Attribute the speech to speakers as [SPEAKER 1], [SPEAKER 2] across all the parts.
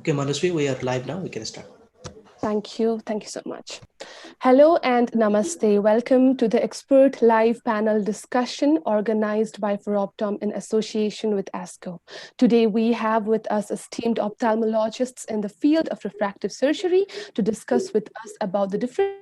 [SPEAKER 1] Okay, Manushree, we are live now. We can start.
[SPEAKER 2] Thank you. Thank you so much. Hello and namaste. Welcome to the expert live panel discussion organized by ForOptom in association with ASCO. Today we have with us esteemed ophthalmologists in the field of refractive surgery to discuss with us about the different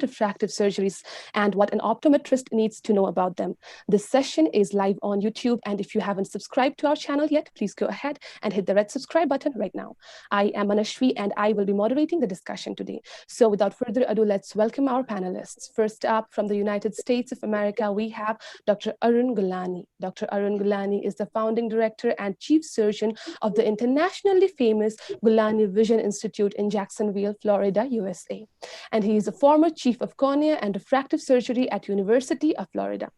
[SPEAKER 2] refractive surgeries and what an optometrist needs to know about them. This session is live on YouTube, and if you haven't subscribed to our channel yet, please go ahead and hit the red subscribe button right now. I am Manushree and I will be moderating the discussion today. So without further ado, let's welcome our panelists. First up, from the United States of America, we have Dr. Arun Gulani. Dr. Arun Gulani is the founding director and chief surgeon of the internationally famous Gulani Vision Institute in Jacksonville, Florida, USA. And he is a former chief of cornea and refractive surgery at University of Florida.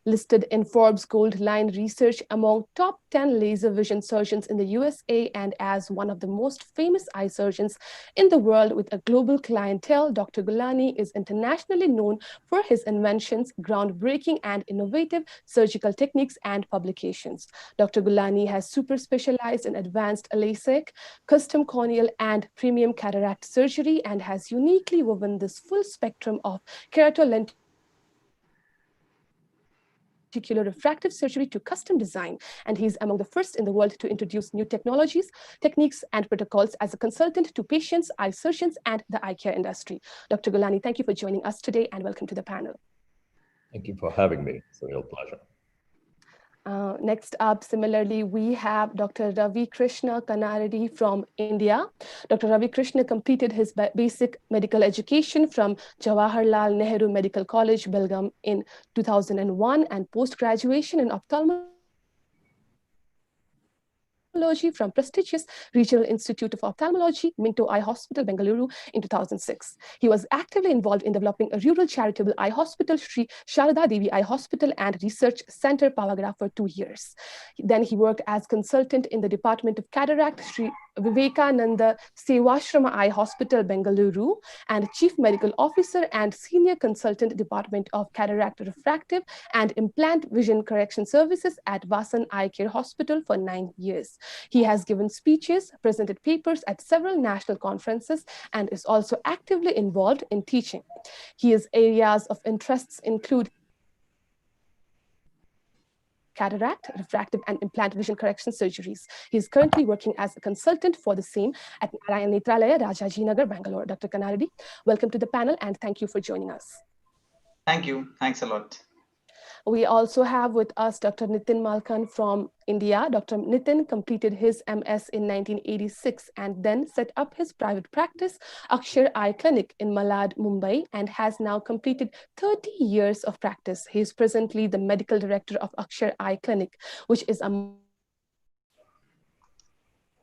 [SPEAKER 2] Listed in Forbes Gold Line Research among top 10 laser vision surgeons in the USA and as one of the most famous eye surgeons in the world with a global clientele, Dr. Gulani is internationally known for his inventions, groundbreaking and innovative surgical techniques and publications. Dr. Gulani has super specialized in advanced LASIK, custom corneal and premium cataract surgery and has uniquely woven this full spectrum of keratolenticular refractive surgery to custom design, and he's among the first in the world to introduce new technologies, techniques, and protocols as a consultant to patients, eye surgeons, and the eye care industry. Dr. Gulani, thank you for joining us today and welcome to the panel.
[SPEAKER 3] Thank you for having me. It's a real pleasure.
[SPEAKER 2] Next up, similarly, we have Dr. Ravi Krishna Kannaredi from India. Dr. Ravi Krishna completed his basic medical education from Jawaharlal Nehru Medical College, Belgaum in 2001 and post-graduation in ophthalmology from prestigious Regional Institute of Ophthalmology, Minto Eye Hospital, Bengaluru in 2006. He was actively involved in developing a rural charitable eye hospital, Sri Sharada Devi Eye Hospital and Research Center, Pavagadh for 2 years. Then he worked as consultant in the Department of Cataract, Sri Vivekananda Sevashrama Eye Hospital, Bengaluru, and Chief Medical Officer and Senior Consultant, Department of Cataract Refractive and Implant Vision Correction Services at Vasan Eye Care Hospital for 9 years. He has given speeches, presented papers at several national conferences, and is also actively involved in teaching. His areas of interests include cataract, refractive, and implant vision correction surgeries. He is currently working as a consultant for the same at Narayan Netralaya, Rajajinagar, Bangalore. Dr. Kannaredi, welcome to the panel and thank you for joining us.
[SPEAKER 4] Thank you. Thanks a lot.
[SPEAKER 2] We also have with us Dr. Nitin Malkan from India. Dr. Nitin completed his MS in 1986 and then set up his private practice, Akshar Eye Clinic in Malad, Mumbai, and has now completed 30 years of practice. He is presently the medical director of Akshar Eye Clinic, which is a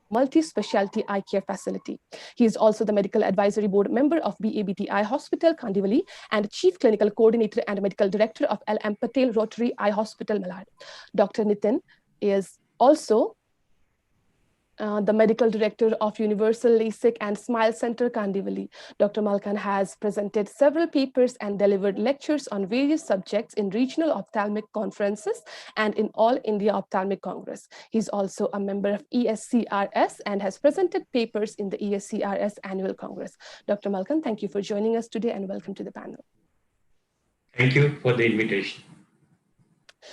[SPEAKER 2] multi-specialty eye care facility. He is also the medical advisory board member of BABT Eye Hospital, Kandivali, and chief clinical coordinator and medical director of L.M. Patel Rotary Eye Hospital, Malad. Dr. Nitin is also the medical director of Universal LASIK and Smile Center, Kandivali. Dr. Malkan has presented several papers and delivered lectures on various subjects in regional ophthalmic conferences and in All India Ophthalmic Congress. He's also a member of ESCRS and has presented papers in the ESCRS Annual Congress. Dr. Malkan, thank you for joining us today and welcome to the panel.
[SPEAKER 5] Thank you for the invitation.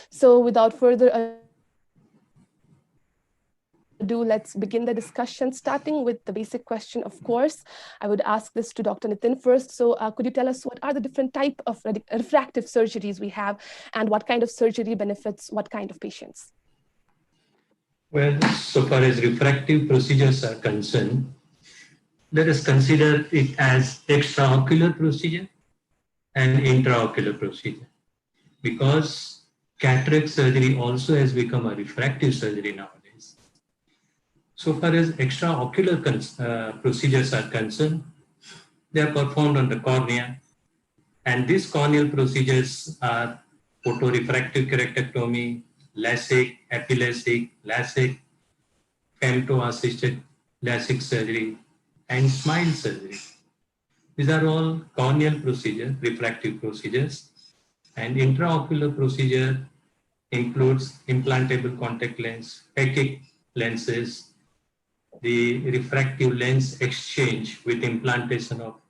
[SPEAKER 2] So without further ado, let's begin the discussion, starting with the basic question, of course. I would ask this to Dr. Nitin first. So could you tell us what are the different types of refractive surgeries we have and what kind of surgery benefits what kind of patients?
[SPEAKER 5] Well, so far as refractive procedures are concerned, let us consider it as extraocular procedure and intraocular procedure, because cataract surgery also has become a refractive surgery nowadays. So far as extraocular procedures are concerned, they are performed on the cornea, and these corneal procedures are photorefractive keratectomy, LASIK, epi-LASIK, LASIK, femto-assisted LASIK surgery, and smile surgery. These are all corneal procedures, refractive procedures, and intraocular procedure includes implantable contact lens, phakic lenses, the refractive lens exchange with implantation of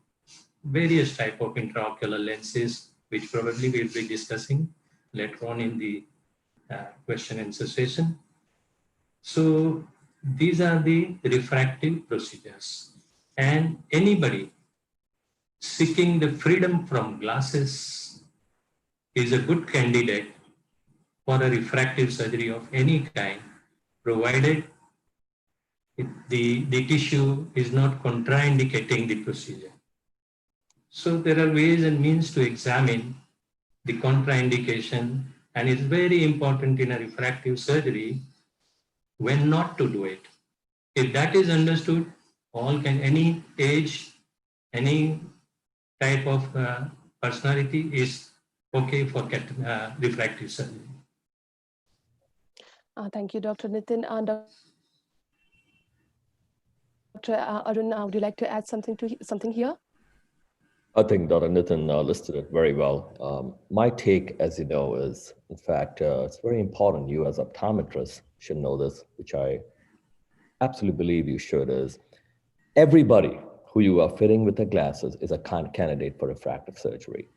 [SPEAKER 5] various type of intraocular lenses, which probably we'll be discussing later on in the question and answer session. So these are the refractive procedures. And anybody seeking the freedom from glasses is a good candidate for a refractive surgery of any kind, provided the tissue is not contraindicating the procedure. So there are ways and means to examine the contraindication, and it's very important in a refractive surgery when not to do it. If that is understood, any age, any type of personality is okay for refractive surgery.
[SPEAKER 2] Thank you, Dr. Nitin. Dr. Arun, would you like to add something here?
[SPEAKER 3] I think Dr. Nitin listed it very well. My take, as you know, is, in fact, it's very important. You as optometrists should know this, which I absolutely believe you should, is everybody who you are fitting with the glasses is a candidate for refractive surgery.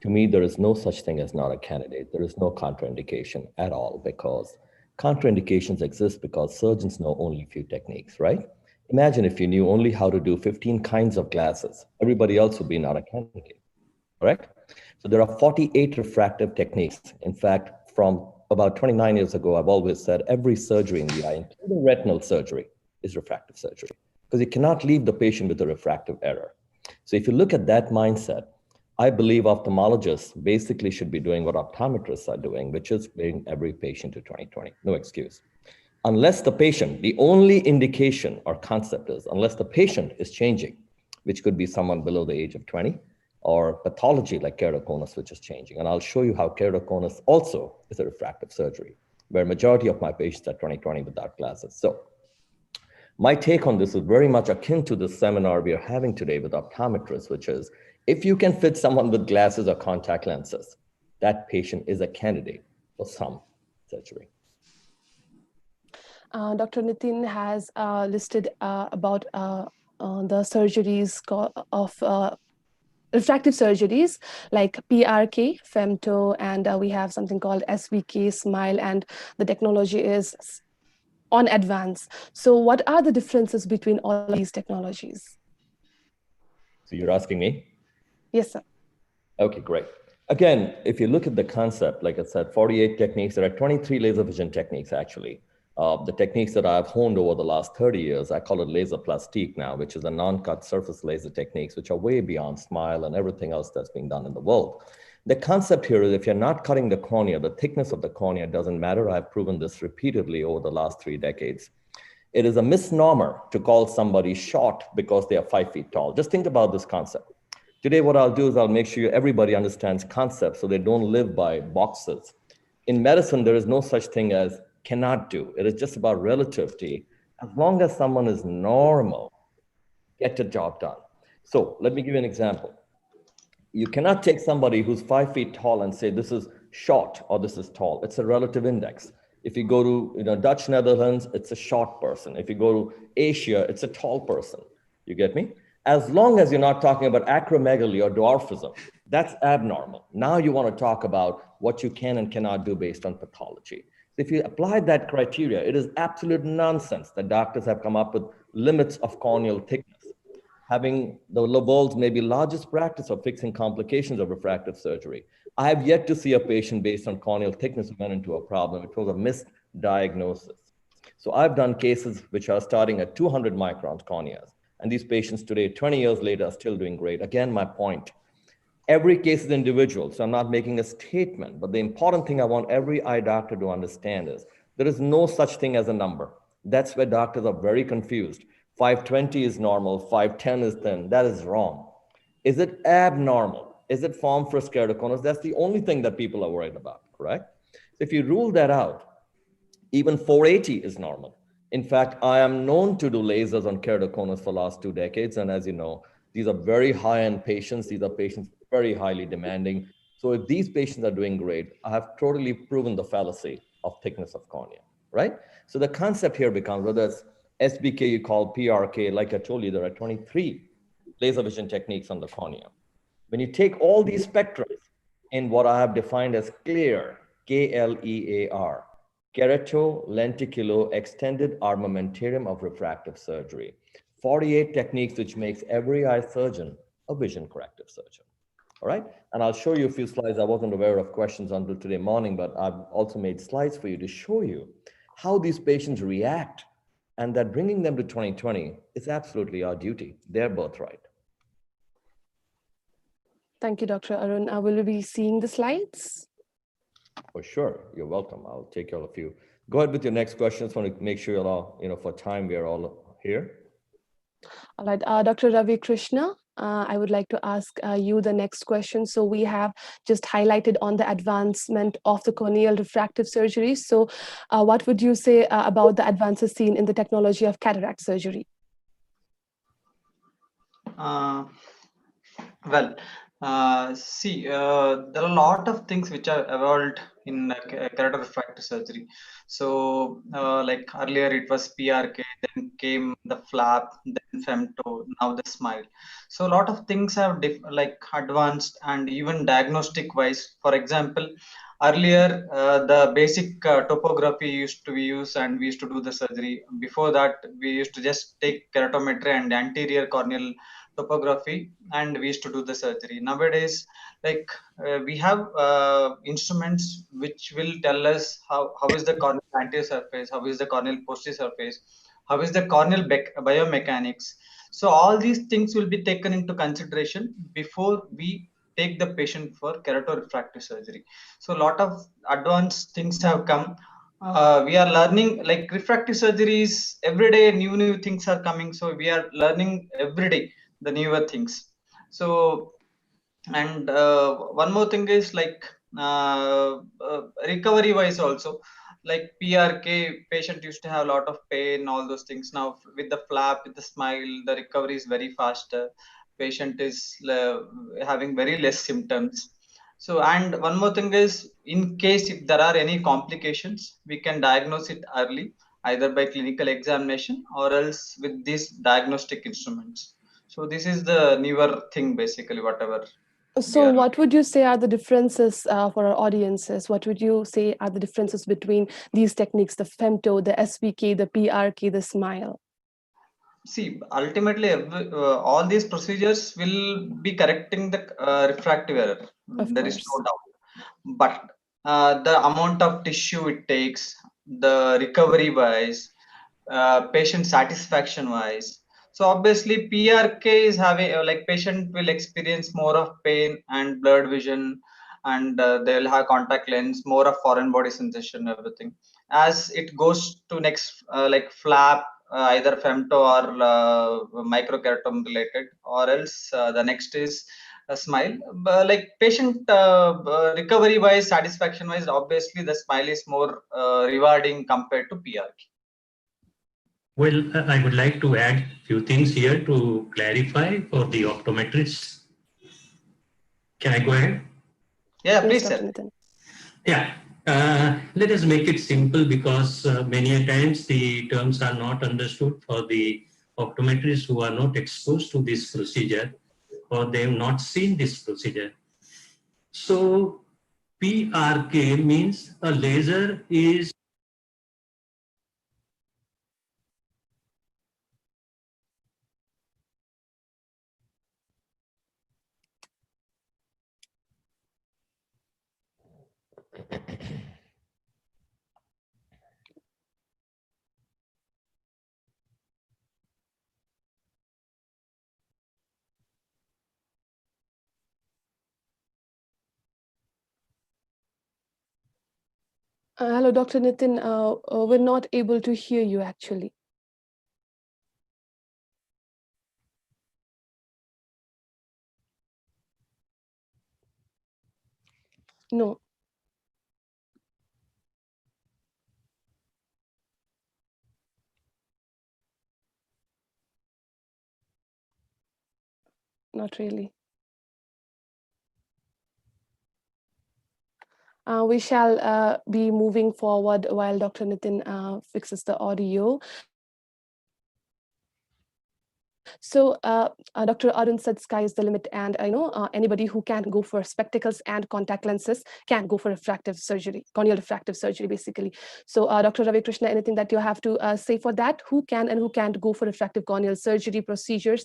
[SPEAKER 3] To me, there is no such thing as not a candidate. There is no contraindication at all, because contraindications exist because surgeons know only a few techniques, right? Imagine if you knew only how to do 15 kinds of glasses, everybody else would be not a candidate, correct? So there are 48 refractive techniques. In fact, from about 29 years ago, I've always said every surgery in the eye, including retinal surgery, is refractive surgery, because you cannot leave the patient with a refractive error. So if you look at that mindset, I believe ophthalmologists basically should be doing what optometrists are doing, which is bring every patient to 20/20, no excuse. Unless the patient, the only indication or concept is, unless the patient is changing, which could be someone below the age of 20, or pathology like keratoconus, which is changing. And I'll show you how keratoconus also is a refractive surgery, where majority of my patients are 20/20 without glasses. So my take on this is very much akin to the seminar we are having today with optometrists, which is, if you can fit someone with glasses or contact lenses, that patient is a candidate for some surgery.
[SPEAKER 2] Dr. Nitin has listed about the surgeries of refractive surgeries like PRK, femto, and we have something called SVK, SMILE, and the technology is on advance. So what are the differences between all of these technologies?
[SPEAKER 3] So you're asking me?
[SPEAKER 2] Yes, sir.
[SPEAKER 3] Okay, great. Again, if you look at the concept, like I said, 48 techniques, there are 23 laser vision techniques, actually. The techniques that I've honed over the last 30 years, I call it laser plastique now, which is a non-cut surface laser techniques, which are way beyond SMILE and everything else that's being done in the world. The concept here is, if you're not cutting the cornea, the thickness of the cornea doesn't matter. I've proven this repeatedly over the last 3 decades. It is a misnomer to call somebody short because they are 5 feet tall. Just think about this concept. Today, what I'll do is I'll make sure everybody understands concepts so they don't live by boxes. In medicine, there is no such thing as cannot do. It is just about relativity. As long as someone is normal, get the job done. So let me give you an example. You cannot take somebody who's 5 feet tall and say this is short or this is tall. It's a relative index. If you go to Dutch Netherlands, it's a short person. If you go to Asia, it's a tall person. You get me? As long as you're not talking about acromegaly or dwarfism, that's abnormal. Now you want to talk about what you can and cannot do based on pathology. If you apply that criteria, it is absolute nonsense that doctors have come up with limits of corneal thickness. Having the world's maybe largest practice of fixing complications of refractive surgery. I have yet to see a patient based on corneal thickness who went into a problem. It was a misdiagnosis. So I've done cases which are starting at 200 microns corneas. And these patients today, 20 years later, are still doing great. Again, my point, every case is individual, so I'm not making a statement, but the important thing I want every eye doctor to understand is there is no such thing as a number. That's where doctors are very confused. 520 is normal, 510 is thin. That is wrong. Is it abnormal? Is it formed for keratoconus? That's the only thing that people are worried about, correct? So if you rule that out, even 480 is normal. In fact, I am known to do lasers on keratoconus for the last 2 decades. And as you know, these are very high-end patients. These are patients very highly demanding. So if these patients are doing great, I have totally proven the fallacy of thickness of cornea. right? So the concept here becomes whether it's SBK you call PRK, like I told you, there are 23 laser vision techniques on the cornea. When you take all these spectra in what I have defined as clear, KLEAR, keratolenticule extended armamentarium of refractive surgery, 48 techniques which makes every eye surgeon a vision corrective surgeon. All right, and I'll show you a few slides. I wasn't aware of questions until today morning, but I've also made slides for you to show you how these patients react, and that bringing them to 2020 is absolutely our duty, their birthright.
[SPEAKER 2] Thank you, Dr. Arun. Will we be seeing the slides?
[SPEAKER 3] For sure, you're welcome. I'll take all of you. Go ahead with your next questions. Want to make sure you're all, for time, we're all here.
[SPEAKER 2] All right, Dr. Ravi Krishna, I would like to ask you the next question. So we have just highlighted on the advancement of the corneal refractive surgery. So what would you say about the advances seen in the technology of cataract surgery?
[SPEAKER 4] Well, see, there are a lot of things which are evolved in keratocondylar refractive surgery. So, like earlier it was PRK, then came the flap, then femto, now the smile. So, a lot of things have like advanced, and even diagnostic wise. For example, earlier the basic topography used to be used, and we used to do the surgery. Before that, we used to just take keratometry and anterior corneal topography, and we used to do the surgery. Nowadays, like we have instruments which will tell us how is the corneal anterior surface, how is the corneal posterior surface, how is the corneal biomechanics. So all these things will be taken into consideration before we take the patient for keratorefractive surgery. So a lot of advanced things have come. We are learning, like refractive surgeries every day, new things are coming, so we are learning every day the newer things. So, and one more thing is like recovery wise also, like PRK patient used to have a lot of pain, all those things. Now with the flap, with the smile, the recovery is very faster. Patient is having very less symptoms. So, and one more thing is, in case if there are any complications, we can diagnose it early, either by clinical examination or else with these diagnostic instruments. So this is the newer thing, basically, whatever we
[SPEAKER 2] So
[SPEAKER 4] are.
[SPEAKER 2] what would you say are the differences for our audiences? What would you say are the differences between these techniques, the femto, the SBK, the PRK, the smile?
[SPEAKER 4] See, ultimately, all these procedures will be correcting the refractive error.
[SPEAKER 2] Of
[SPEAKER 4] There is
[SPEAKER 2] course.
[SPEAKER 4] no doubt. But the amount of tissue it takes, the recovery wise, patient satisfaction wise. So obviously, PRK is having like patient will experience more of pain and blurred vision, and they'll have contact lens, more of foreign body sensation, everything. As it goes to next, like flap, either femto or microkeratom related, or else the next is a smile. Like patient recovery wise, satisfaction wise, obviously the smile is more rewarding compared to PRK.
[SPEAKER 5] Well, I would like to add a few things here to clarify for the optometrists. Can I go ahead?
[SPEAKER 4] Yeah,
[SPEAKER 2] Yes,
[SPEAKER 4] please,
[SPEAKER 2] Dr.
[SPEAKER 4] sir.
[SPEAKER 2] Nitin.
[SPEAKER 5] Yeah. Let us make it simple, because many a times the terms are not understood for the optometrists who are not exposed to this procedure, or they have not seen this procedure. So PRK means a laser is
[SPEAKER 2] Hello, Dr. Nitin. We're not able to hear you actually. No. Not really. We shall be moving forward while Dr. Nitin fixes the audio. So Dr. Arun said sky is the limit, and anybody who can go for spectacles and contact lenses can go for refractive surgery, corneal refractive surgery, basically. So Dr. Ravi Krishna, anything that you have to say for that? Who can and who can't go for refractive corneal surgery procedures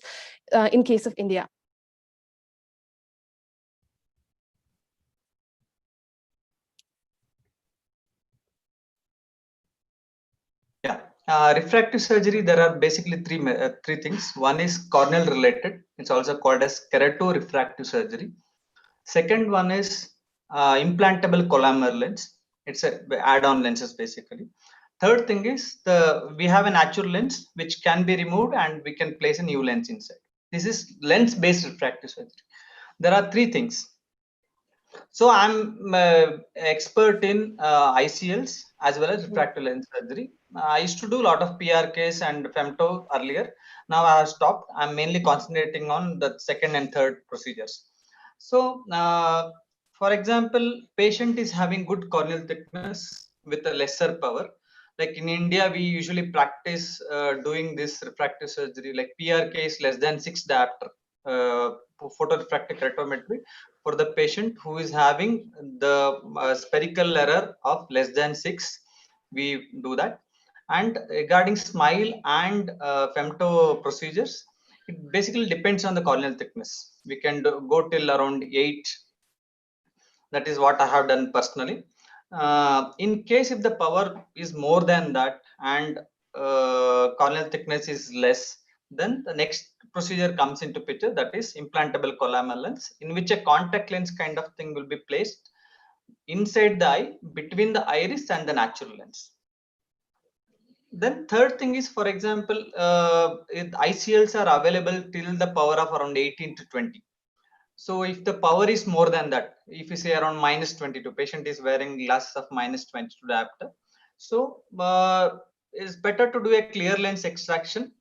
[SPEAKER 2] in case of India?
[SPEAKER 4] Yeah, refractive surgery, there are basically three things. One is corneal related. It's also called as keratorefractive surgery. Second one is implantable columnar lens. It's a add-on lenses basically. Third thing is we have an actual lens which can be removed and we can place a new lens inside. This is lens-based refractive surgery. There are three things. So I'm expert in ICLs as well as refractive lens surgery. I used to do a lot of PRKs and femto earlier. Now I have stopped. I'm mainly concentrating on the second and third procedures. So, for example, patient is having good corneal thickness with a lesser power. Like in India, we usually practice doing this refractive surgery. Like PRK is less than 6 diopter photorefractive keratometry for the patient who is having the spherical error of less than 6. We do that. And regarding smile and femto procedures, it basically depends on the corneal thickness. We can go till around 8. That is what I have done personally. In case if the power is more than that and corneal thickness is less, then the next procedure comes into picture, that is implantable columnar lens, in which a contact lens kind of thing will be placed inside the eye between the iris and the natural lens. Then third thing is, for example, ICLs are available till the power of around 18 to 20. So if the power is more than that, if you say around minus 22, patient is wearing glasses of minus 22 diopter. So it's better to do a clear lens extraction,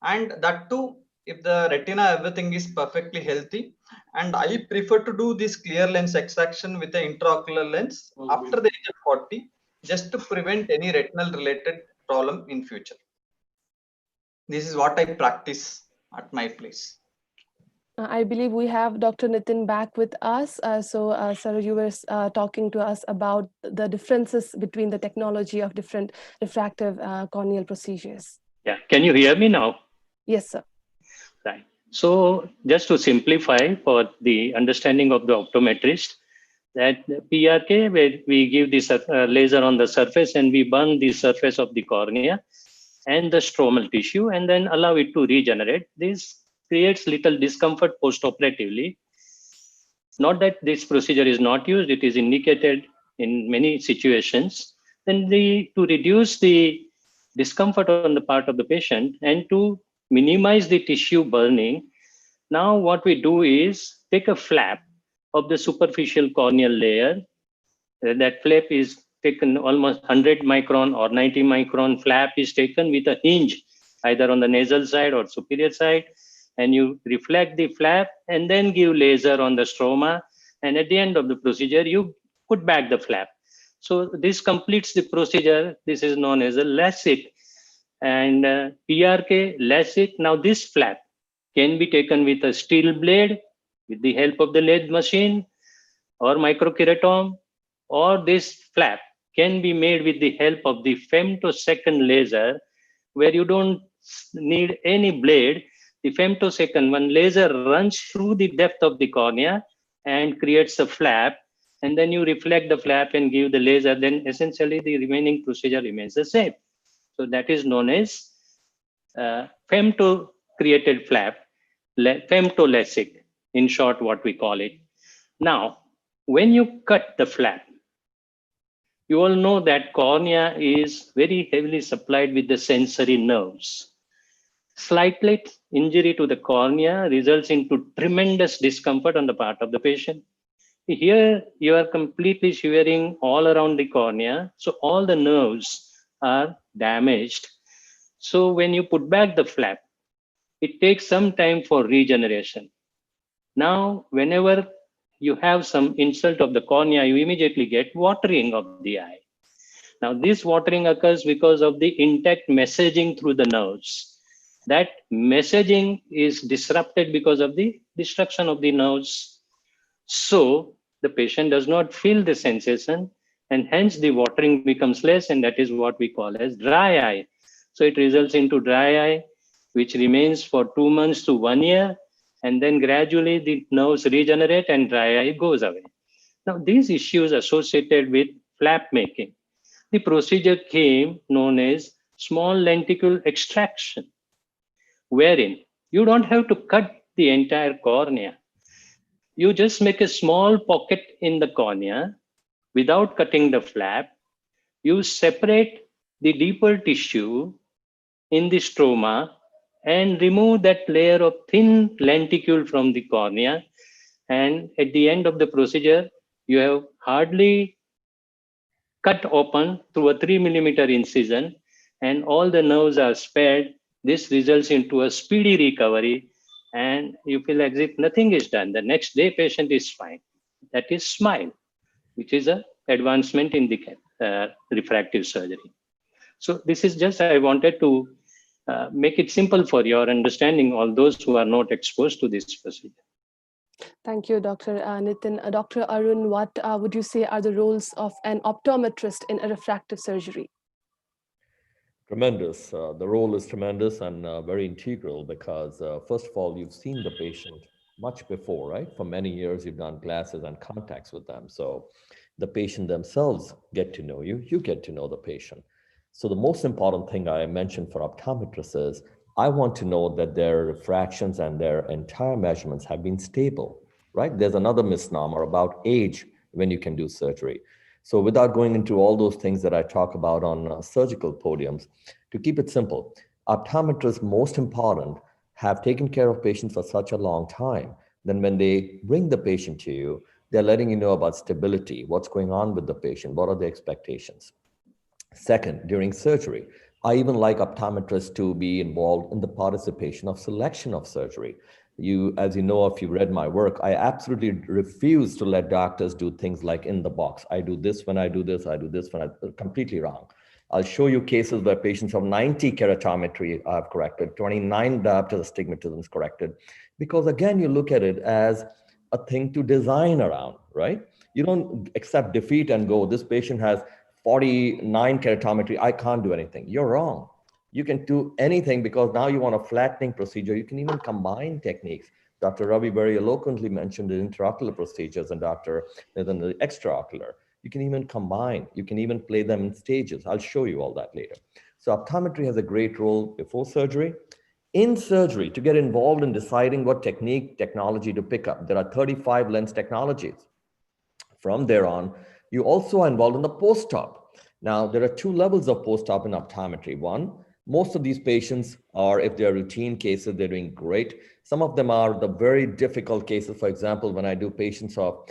[SPEAKER 4] and that too if the retina everything is perfectly healthy. And I prefer to do this clear lens extraction with an intraocular lens after the age of 40, just to prevent any retinal related problem in future. This is what I practice at my place.
[SPEAKER 2] I believe we have Dr. Nitin back with us. Sir, you were talking to us about the differences between the technology of different refractive corneal procedures.
[SPEAKER 5] Yeah, can you hear me now?
[SPEAKER 2] Yes, sir.
[SPEAKER 5] Right. So just to simplify for the understanding of the optometrist, that PRK, where we give this laser on the surface and we burn the surface of the cornea and the stromal tissue and then allow it to regenerate. This creates little discomfort post-operatively. Not that this procedure is not used, it is indicated in many situations. Then to reduce the discomfort on the part of the patient and to minimize the tissue burning, now what we do is take a flap of the superficial corneal layer. That flap is taken almost 100 micron or 90 micron flap is taken with a hinge either on the nasal side or superior side, and you reflect the flap and then give laser on the stroma, and at the end of the procedure you put back the flap. So this completes the procedure. This is known as a LASIK and PRK LASIK. Now this flap can be taken with a steel blade with the help of the lathe machine or microkeratom, or this flap can be made with the help of the femtosecond laser, where you don't need any blade. The femtosecond, one laser runs through the depth of the cornea and creates a flap, and then you reflect the flap and give the laser, then essentially the remaining procedure remains the same. So that is known as femto created flap, femtolasic, in short, what we call it. Now, when you cut the flap, you all know that cornea is very heavily supplied with the sensory nerves. Slight injury to the cornea results into tremendous discomfort on the part of the patient. Here, you are completely shivering all around the cornea, so all the nerves are damaged. So when you put back the flap, it takes some time for regeneration. Now, whenever
[SPEAKER 6] you have some insult of the cornea, you immediately get watering of the eye. Now, this watering occurs because of the intact messaging through the nerves. That messaging is disrupted because of the destruction of the nerves. So the patient does not feel the sensation, and hence the watering becomes less, and that is what we call as dry eye. So it results into dry eye, which remains for 2 months to 1 year, and then gradually the nerves regenerate and dry eye goes away. Now, these issues associated with flap making, the procedure came known as small lenticule extraction, wherein you don't have to cut the entire cornea. You just make a small pocket in the cornea without cutting the flap. You separate the deeper tissue in the stroma and remove that layer of thin lenticule from the cornea. And at the end of the procedure, you have hardly cut open through a 3 millimeter incision, and all the nerves are spared. This results into a speedy recovery, and you feel as if nothing is done. The next day, patient is fine. That is SMILE, which is a advancement in the refractive surgery. So this is just, I wanted to make it simple for your understanding, all those who are not exposed to this procedure.
[SPEAKER 2] Thank you, Dr. Nitin. Dr. Arun, what would you say are the roles of an optometrist in a refractive surgery?
[SPEAKER 3] Tremendous. The role is tremendous and very integral because, first of all, you've seen the patient much before, right? For many years, you've done classes and contacts with them. So the patient themselves get to know you, you get to know the patient. So the most important thing I mentioned for optometrists is I want to know that their refractions and their entire measurements have been stable, right? There's another misnomer about age when you can do surgery. So without going into all those things that I talk about on surgical podiums, to keep it simple, optometrists, most important, have taken care of patients for such a long time. Then when they bring the patient to you, they're letting you know about stability, what's going on with the patient, what are the expectations. Second, during surgery, I even like optometrists to be involved in the participation of selection of surgery. As you know, if you read my work, I absolutely refuse to let doctors do things like in the box. I do this when I do this, I do this when completely wrong. I'll show you cases where patients have 90 keratometry I've corrected, 29 diopters astigmatism is corrected, because again, you look at it as a thing to design around, right? You don't accept defeat and go, this patient has 49 keratometry, I can't do anything. You're wrong. You can do anything because now you want a flattening procedure. You can even combine techniques. Dr. Ravi very eloquently mentioned the intraocular procedures and Dr. Nathan the extraocular. You can even combine. You can even play them in stages. I'll show you all that later. So optometry has a great role before surgery. In surgery, to get involved in deciding what technology to pick up, there are 35 lens technologies. From there on, you also are involved in the post-op. Now, there are 2 levels of post-op in optometry. One, most of these patients are, if they're routine cases, they're doing great. Some of them are the very difficult cases. For example, when I do patients of,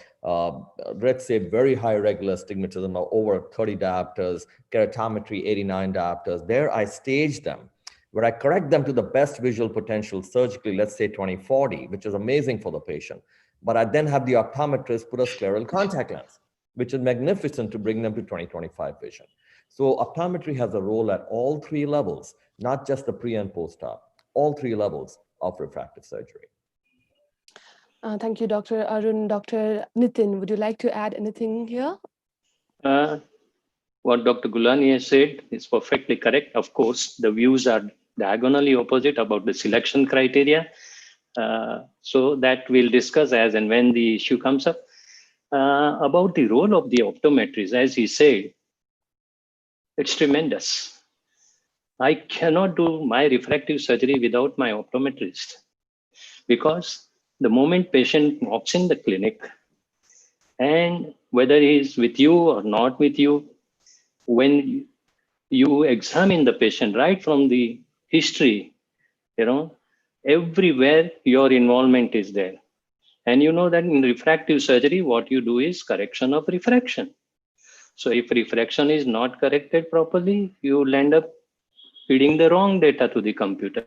[SPEAKER 3] let's say, very high regular astigmatism or over 30 diopters, keratometry 89 diopters, there I stage them, where I correct them to the best visual potential surgically, let's say 20/40, which is amazing for the patient. But I then have the optometrist put a scleral contact lens, which is magnificent to bring them to 20/25 vision. So optometry has a role at all 3 levels, not just the pre and post-op, all 3 levels of refractive surgery.
[SPEAKER 2] Thank you, Dr. Arun. Dr. Nitin, would you like to add anything here?
[SPEAKER 6] What Dr. Gulani has said is perfectly correct. Of course, the views are diagonally opposite about the selection criteria. So that we'll discuss as and when the issue comes up. About the role of the optometrist, as he said, it's tremendous. I cannot do my refractive surgery without my optometrist, because the moment patient walks in the clinic, and whether he's with you or not with you, when you examine the patient right from the history, everywhere your involvement is there. And you know that in refractive surgery, what you do is correction of refraction. So if refraction is not corrected properly, you will end up feeding the wrong data to the computer.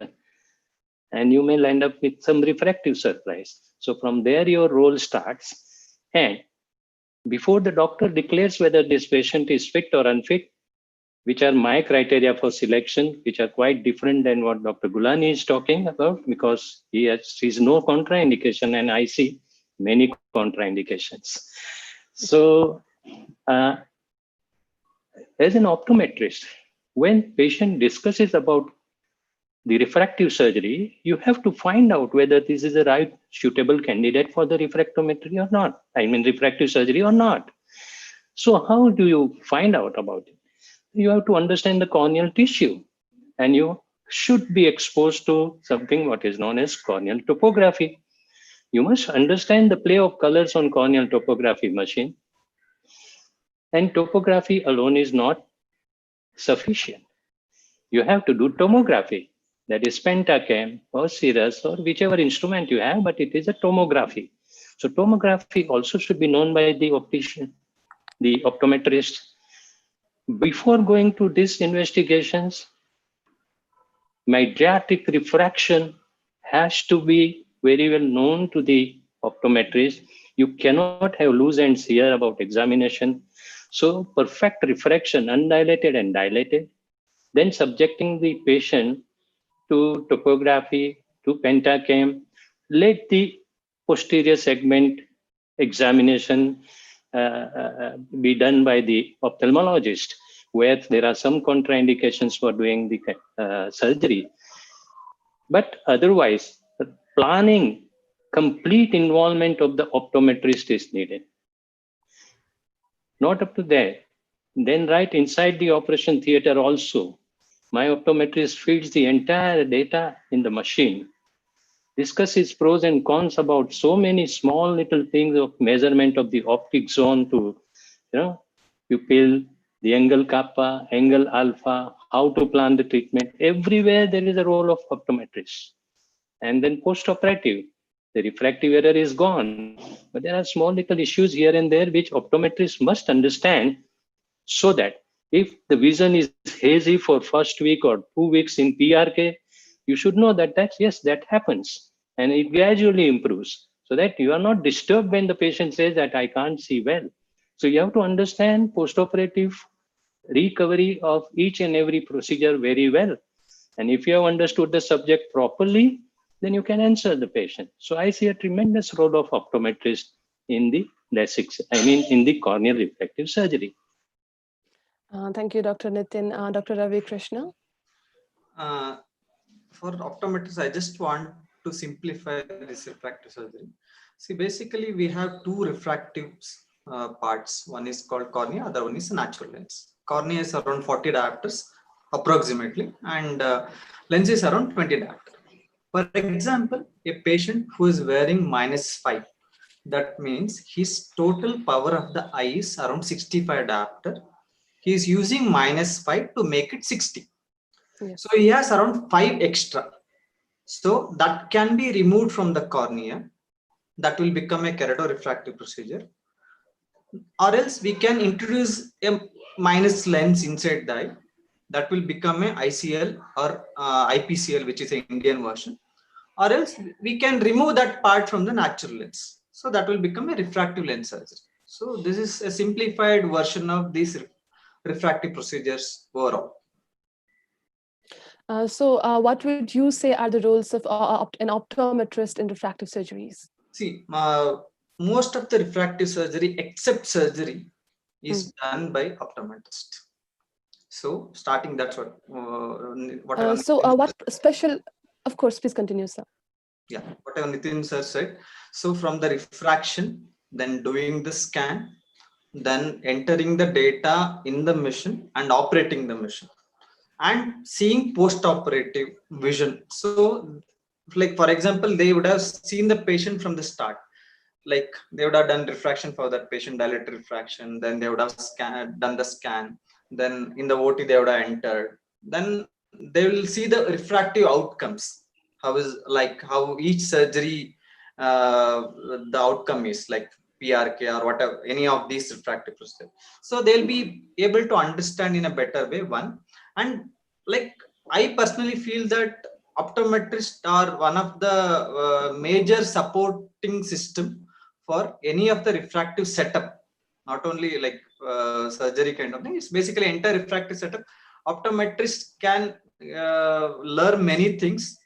[SPEAKER 6] And you may end up with some refractive surprise. So from there, your role starts. And before the doctor declares whether this patient is fit or unfit, which are my criteria for selection, which are quite different than what Dr. Gulani is talking about, because he sees no contraindication and I see many contraindications. So as an optometrist, when patient discusses about the refractive surgery, you have to find out whether this is the right suitable candidate for the refractometry or not. I mean, refractive surgery or not. So how do you find out about it? You have to understand the corneal tissue, and you should be exposed to something what is known as corneal topography. You must understand the play of colors on corneal topography machine. And topography alone is not sufficient. You have to do tomography, that is pentacam or cirrus or whichever instrument you have, but it is a tomography. So tomography also should be known by the optician, the optometrist. Before going to these investigations, mydriatic refraction has to be very well known to the optometrist. You cannot have loose ends here about examination. So perfect refraction, undilated and dilated, then subjecting the patient to topography, to pentacam, let the posterior segment examination be done by the ophthalmologist, where there are some contraindications for doing the surgery. But otherwise, planning, complete involvement of the optometrist is needed. Not up to there. Then right inside the operation theater also, my optometrist feeds the entire data in the machine, discusses pros and cons about so many small little things of measurement of the optic zone to, pupil, the angle kappa, angle alpha, how to plan the treatment. Everywhere there is a role of optometrist. And then post-operative, the refractive error is gone, but there are small little issues here and there which optometrists must understand, so that if the vision is hazy for first week or 2 weeks in PRK, you should know that yes, that happens, and it gradually improves, so that you are not disturbed when the patient says that I can't see well. So you have to understand post-operative recovery of each and every procedure very well. And if you have understood the subject properly, then you can answer the patient. So I see a tremendous role of optometrist in the LASIK, in the corneal refractive surgery.
[SPEAKER 2] Thank you, Dr. Nitin. Dr. Ravi Krishna.
[SPEAKER 4] For optometrists, I just want to simplify this refractive surgery. See, basically, we have two refractive parts. One is called cornea, other one is natural lens. Cornea is around 40 diopters approximately, and lens is around 20 diopters. For example, a patient who is wearing -5, that means his total power of the eye is around 65 diopter. He is using -5 to make it 60. Yes. So he has around 5 extra. So that can be removed from the cornea. That will become a keratorefractive procedure. Or else we can introduce a minus lens inside the eye. That will become a ICL or IPCL, which is an Indian version. Or else we can remove that part from the natural lens. So that will become a refractive lens surgery. So this is a simplified version of these refractive procedures overall.
[SPEAKER 2] So what would you say are the roles of an optometrist in refractive surgeries?
[SPEAKER 4] See, most of the refractive surgery, except surgery, is done by optometrist. So starting, that's what.
[SPEAKER 2] What special? Of course, please continue, sir.
[SPEAKER 4] Yeah, whatever Nitin sir said. So from the refraction, then doing the scan, then entering the data in the machine and operating the machine, and seeing post-operative vision. So, like for example, they would have seen the patient from the start. Like they would have done refraction for that patient, dilated refraction. Then they would have done the scan. Then in the OT they would have entered. Then they will see the refractive outcomes. How each surgery, the outcome is like PRK or whatever, any of these refractive procedures. So they'll be able to understand in a better way, one. And like I personally feel that optometrists are one of the major supporting system for any of the refractive setup, not only like surgery kind of thing. It's basically entire refractive setup. Optometrists can learn many things.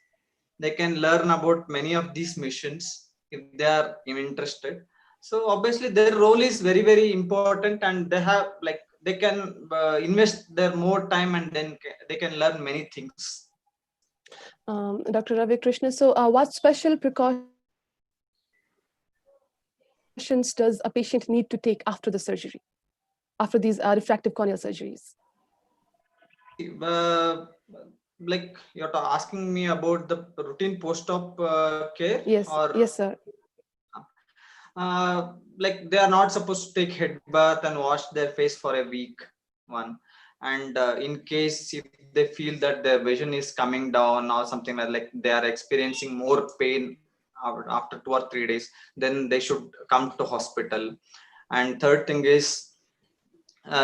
[SPEAKER 4] They can learn about many of these machines if they are interested. So obviously their role is very, very important, and they have like they can invest their more time, and then they can learn many things.
[SPEAKER 2] Dr. Ravi Krishna, so what special precautions does a patient need to take after the surgery, after these refractive corneal surgeries?
[SPEAKER 4] Like you're asking me about the routine post-op care?
[SPEAKER 2] Yes,
[SPEAKER 4] Or
[SPEAKER 2] yes, sir.
[SPEAKER 4] Like they are not supposed to take head bath and wash their face for a week, one. And in case if they feel that their vision is coming down or something like they are experiencing more pain after 2 or 3 days, then they should come to hospital. And third thing is,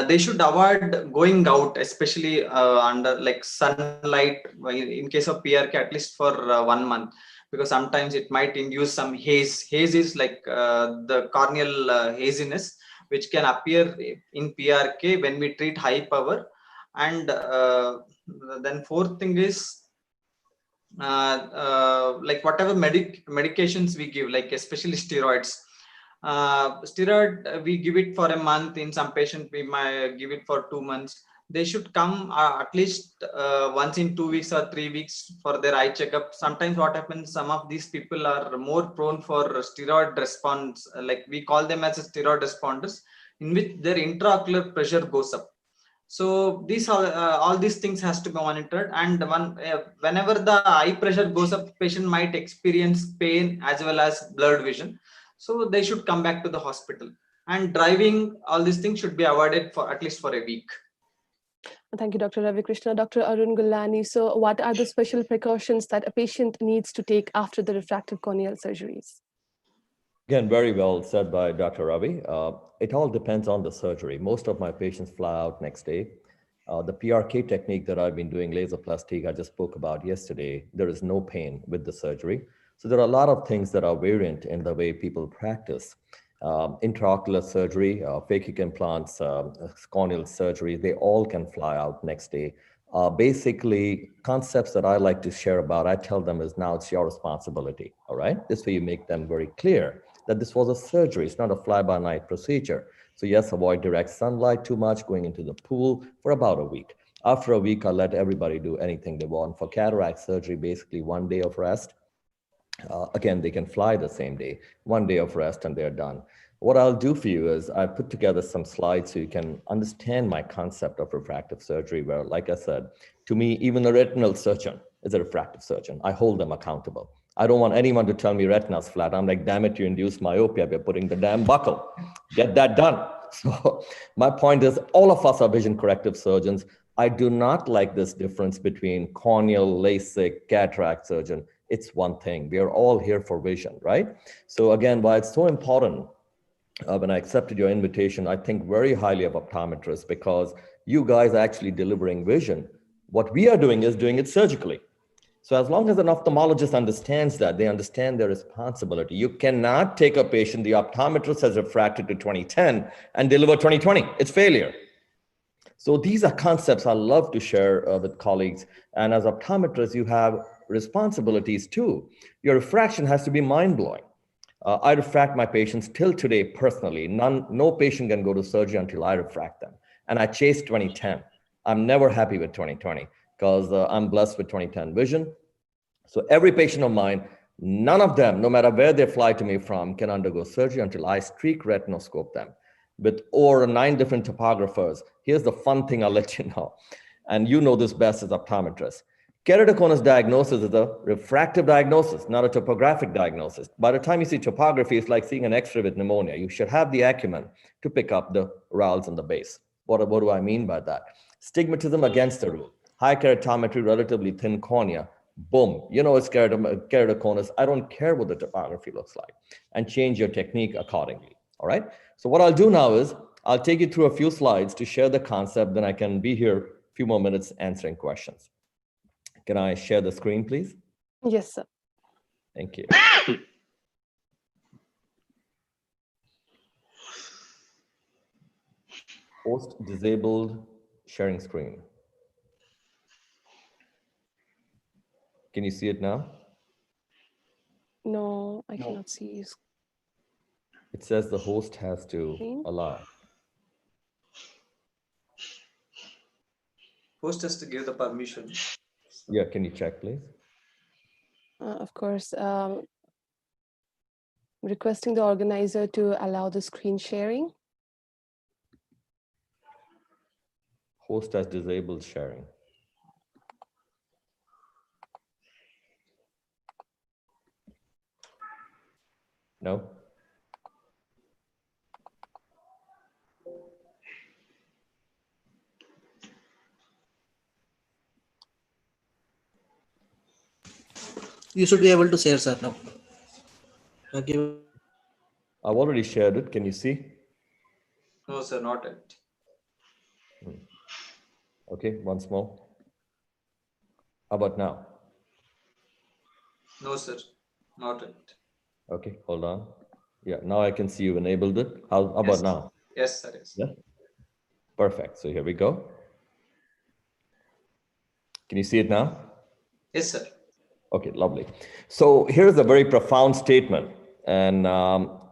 [SPEAKER 4] they should avoid going out, especially under like sunlight, in case of PRK, at least for 1 month, because sometimes it might induce some haze. Haze is like the corneal haziness, which can appear in PRK when we treat high power. And then fourth thing is, like whatever medications we give, like especially steroids. Steroid we give it for a month. In some patients we might give it for 2 months. They should come at least once in 2 weeks or 3 weeks for their eye checkup. Sometimes what happens, some of these people are more prone for steroid response, like we call them as steroid responders, in which their intraocular pressure goes up. So these are all these things has to be monitored. And whenever the eye pressure goes up, patient might experience pain as well as blurred vision. So they should come back to the hospital. And driving, all these things should be avoided for at least for a week.
[SPEAKER 2] Thank you, Dr. Ravi Krishna. Dr. Arun Gulani, so what are the special precautions that a patient needs to take after the refractive corneal surgeries?
[SPEAKER 3] Again, very well said by Dr. Ravi. It all depends on the surgery. Most of my patients fly out next day. The PRK technique that I've been doing, laser plastique, I just spoke about yesterday, there is no pain with the surgery. So there are a lot of things that are variant in the way people practice. Intraocular surgery, phakic implants, corneal surgery, they all can fly out next day. Basically, concepts that I like to share about, I tell them is now it's your responsibility, all right? This way you make them very clear that this was a surgery, it's not a fly-by-night procedure. So yes, avoid direct sunlight too much, going into the pool for about a week. After a week, I'll let everybody do anything they want. For cataract surgery, basically 1 day of rest. Again, they can fly the same day, 1 day of rest and they're done. What I'll do for you is I put together some slides so you can understand my concept of refractive surgery, where, like I said, to me, even a retinal surgeon is a refractive surgeon. I hold them accountable. I don't want anyone to tell me retina's flat. I'm like, damn it, you induced myopia. We're putting the damn buckle. Get that done. So my point is, all of us are vision corrective surgeons. I do not like this difference between corneal, LASIK, cataract surgeon. It's one thing. We are all here for vision, right? So again, why it's so important, when I accepted your invitation, I think very highly of optometrists, because you guys are actually delivering vision. What we are doing is doing it surgically. So as long as an ophthalmologist understands that, they understand their responsibility. You cannot take a patient the optometrist has refracted to 2010 and deliver 2020. It's failure. So these are concepts I love to share with colleagues. And as optometrists, you have responsibilities too. Your refraction has to be mind-blowing. I refract my patients till today personally. No patient can go to surgery until I refract them. And I chase 2010. I'm never happy with 2020 because I'm blessed with 2010 vision. So every patient of mine, none of them, no matter where they fly to me from, can undergo surgery until I streak retinoscope them with over 9 different topographers. Here's the fun thing I'll let you know. And you know this best as optometrists. Keratoconus diagnosis is a refractive diagnosis, not a topographic diagnosis. By the time you see topography, it's like seeing an X-ray with pneumonia. You should have the acumen to pick up the rales and the base. What do I mean by that? Stigmatism against the rule. High keratometry, relatively thin cornea. Boom, you know it's keratoconus. I don't care what the topography looks like, and change your technique accordingly, all right? So what I'll do now is I'll take you through a few slides to share the concept, then I can be here a few more minutes answering questions. Can I share the screen, please?
[SPEAKER 2] Yes, sir.
[SPEAKER 3] Thank you. Host disabled sharing screen. Can you see it now?
[SPEAKER 2] No, I cannot see his
[SPEAKER 3] It says the host has to
[SPEAKER 2] screen.
[SPEAKER 3] allow.
[SPEAKER 1] Host has to give the permission.
[SPEAKER 3] Yeah, can you check, please?
[SPEAKER 2] Of course, requesting the organizer to allow the screen sharing.
[SPEAKER 3] Host has disabled sharing. No?
[SPEAKER 1] You should be able to share, sir, now. Okay.
[SPEAKER 3] I've already shared it. Can you see?
[SPEAKER 1] No, sir, not yet.
[SPEAKER 3] Okay, once more. How about now?
[SPEAKER 1] No, sir, not yet.
[SPEAKER 3] Okay, hold on. Yeah, now I can see you've enabled it. How about
[SPEAKER 1] Yes.
[SPEAKER 3] now?
[SPEAKER 1] Yes, sir, yes.
[SPEAKER 3] Yeah. Perfect. So here we go. Can you see it now?
[SPEAKER 1] Yes, sir.
[SPEAKER 3] Okay, lovely. So here's a very profound statement. And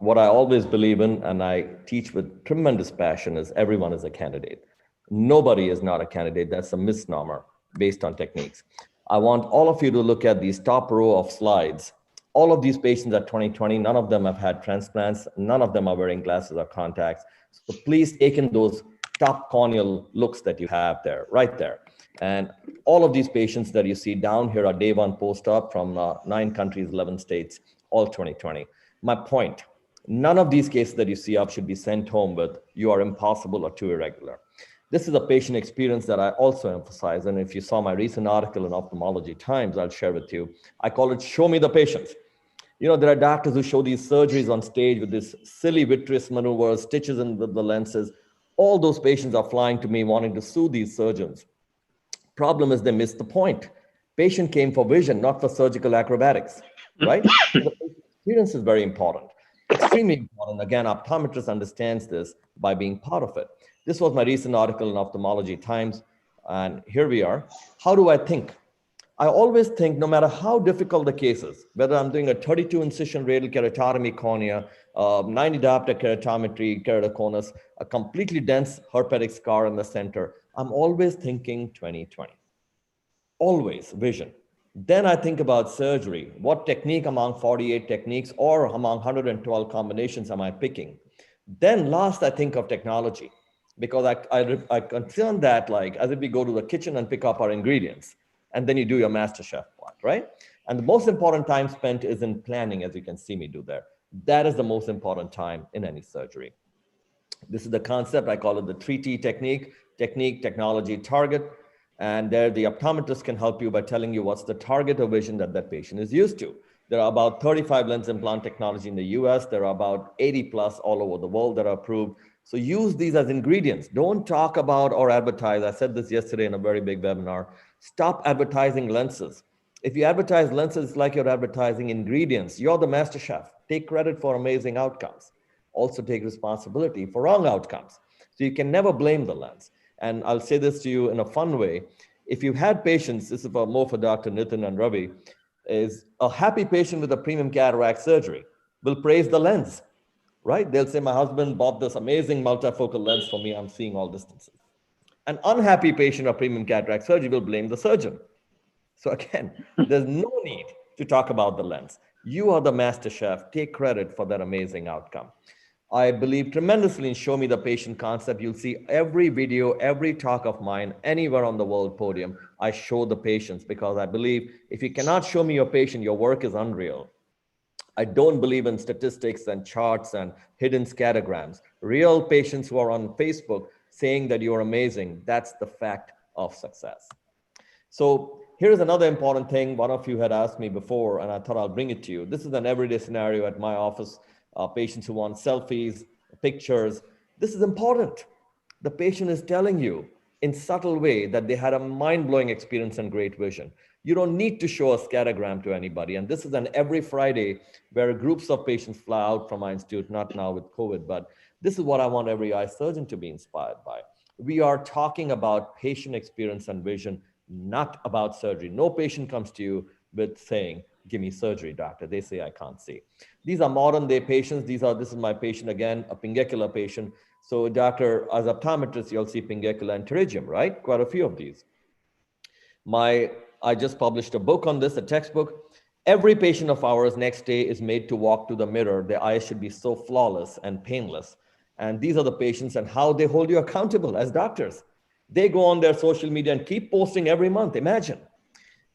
[SPEAKER 3] what I always believe in, and I teach with tremendous passion, is everyone is a candidate. Nobody is not a candidate. That's a misnomer based on techniques. I want all of you to look at these top row of slides. All of these patients at 2020, none of them have had transplants. None of them are wearing glasses or contacts. So please take in those top corneal looks that you have there, right there. And all of these patients that you see down here are day one post-op from 9 countries, 11 states, all 2020. My point, none of these cases that you see up should be sent home with, you are impossible or too irregular. This is a patient experience that I also emphasize. And if you saw my recent article in Ophthalmology Times, I'll share with you. I call it Show Me the Patients. You know, there are doctors who show these surgeries on stage with this silly vitreous maneuvers, stitches in with the lenses. All those patients are flying to me wanting to sue these surgeons. Problem is they missed the point. Patient came for vision, not for surgical acrobatics, right? So the patient experience is very important, extremely important. Again, optometrist understands this by being part of it. This was my recent article in Ophthalmology Times, and here we are. How do I think? I always think, no matter how difficult the case is, whether I'm doing a 32 incision radial keratotomy cornea, 90 diopter keratometry, keratoconus, a completely dense herpetic scar in the center, I'm always thinking 20/20. Always vision. Then I think about surgery. What technique among 48 techniques or among 112 combinations am I picking? Then last, I think of technology, because I concern that, like, as if we go to the kitchen and pick up our ingredients, and then you do your master chef part, right? And the most important time spent is in planning, as you can see me do there. That is the most important time in any surgery. This is the concept. I call it the 3T technique: technique, technology, target. And there the optometrist can help you by telling you what's the target of vision that that patient is used to. There are about 35 lens implant technology in the US. There are about 80 plus all over the world that are approved. So use these as ingredients. Don't talk about or advertise. I said this yesterday in a very big webinar. Stop advertising lenses. If you advertise lenses, it's like you're advertising ingredients. You're the master chef. Take credit for amazing outcomes. Also take responsibility for wrong outcomes. So you can never blame the lens. And I'll say this to you in a fun way. If you've had patients, this is more for Dr. Nitin and Ravi, is a happy patient with a premium cataract surgery will praise the lens, right? They'll say, my husband bought this amazing multifocal lens for me. I'm seeing all distances. An unhappy patient of premium cataract surgery will blame the surgeon. So again, there's no need to talk about the lens. You are the master chef. Take credit for that amazing outcome. I believe tremendously in Show Me the Patient concept. You'll see every video, every talk of mine, anywhere on the world podium, I show the patients, because I believe if you cannot show me your patient, your work is unreal. I don't believe in statistics and charts and hidden scattergrams. Real patients who are on Facebook saying that you're amazing, that's the fact of success. So here's another important thing. One of you had asked me before, and I thought I'll bring it to you. This is an everyday scenario at my office. Patients who want selfies, pictures. This is important. The patient is telling you in subtle way that they had a mind-blowing experience and great vision. You don't need to show a scattergram to anybody. And this is an every Friday where groups of patients fly out from my institute, not now with COVID, but This is what I want every eye surgeon to be inspired by. We are talking about patient experience and vision, not about surgery. No patient comes to you with saying, give me surgery, doctor. They say, I can't see. These are modern day patients. This is my patient again, a pingecular patient. So doctor, as optometrist, you'll see pingecula and pterygium, right? Quite a few of these. I just published a book on this, a textbook. Every patient of ours next day is made to walk to the mirror. Their eyes should be so flawless and painless. And these are the patients and how they hold you accountable as doctors. They go on their social media and keep posting every month. Imagine.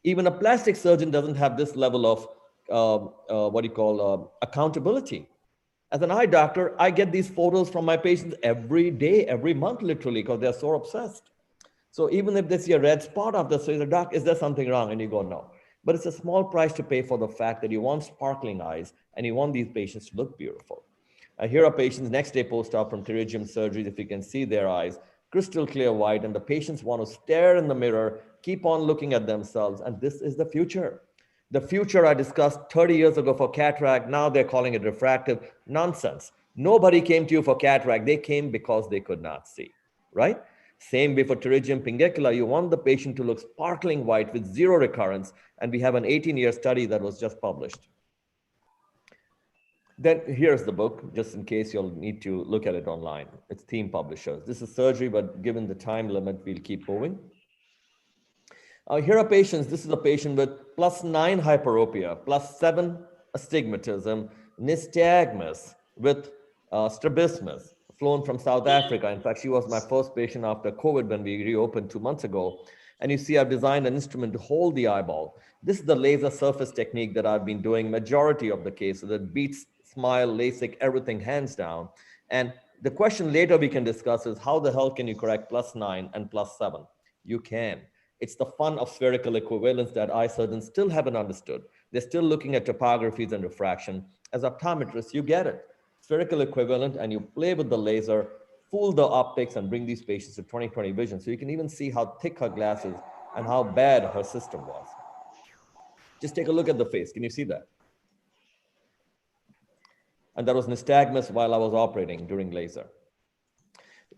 [SPEAKER 3] Even a plastic surgeon doesn't have this level of accountability. As an eye doctor, I get these photos from my patients every day, every month, literally, because they're so obsessed. So even if they see a red spot after surgery, doc, is there something wrong? And you go, no. But it's a small price to pay for the fact that you want sparkling eyes and you want these patients to look beautiful. Here are patients next day post-op from pterygium surgeries. If you can see their eyes, crystal clear white, and the patients want to stare in the mirror, keep on looking at themselves, and this is the future. The future I discussed 30 years ago for cataract, now they're calling it refractive. Nonsense. Nobody came to you for cataract. They came because they could not see, right? Same way for pterygium pingecula, you want the patient to look sparkling white with zero recurrence, and we have an 18-year study that was just published. Then here's the book, just in case you'll need to look at it online. It's Theme Publishers. This is surgery, but given the time limit, we'll keep moving. Here are patients. This is a patient with +9 hyperopia, +7 astigmatism, nystagmus with strabismus, flown from South Africa. In fact, she was my first patient after COVID when we reopened 2 months ago. And you see, I've designed an instrument to hold the eyeball. This is the laser surface technique that I've been doing majority of the cases. That beats SMILE, LASIK, everything hands down. And the question later we can discuss is how the hell can you correct +9 and +7? You can. It's the fun of spherical equivalence that eye surgeons still haven't understood. They're still looking at topographies and refraction. As optometrists, you get it. Spherical equivalent, and you play with the laser, fool the optics, and bring these patients to 20/20 vision. So you can even see how thick her glass is and how bad her system was. Just take a look at the face. Can you see that? And that was nystagmus while I was operating during laser.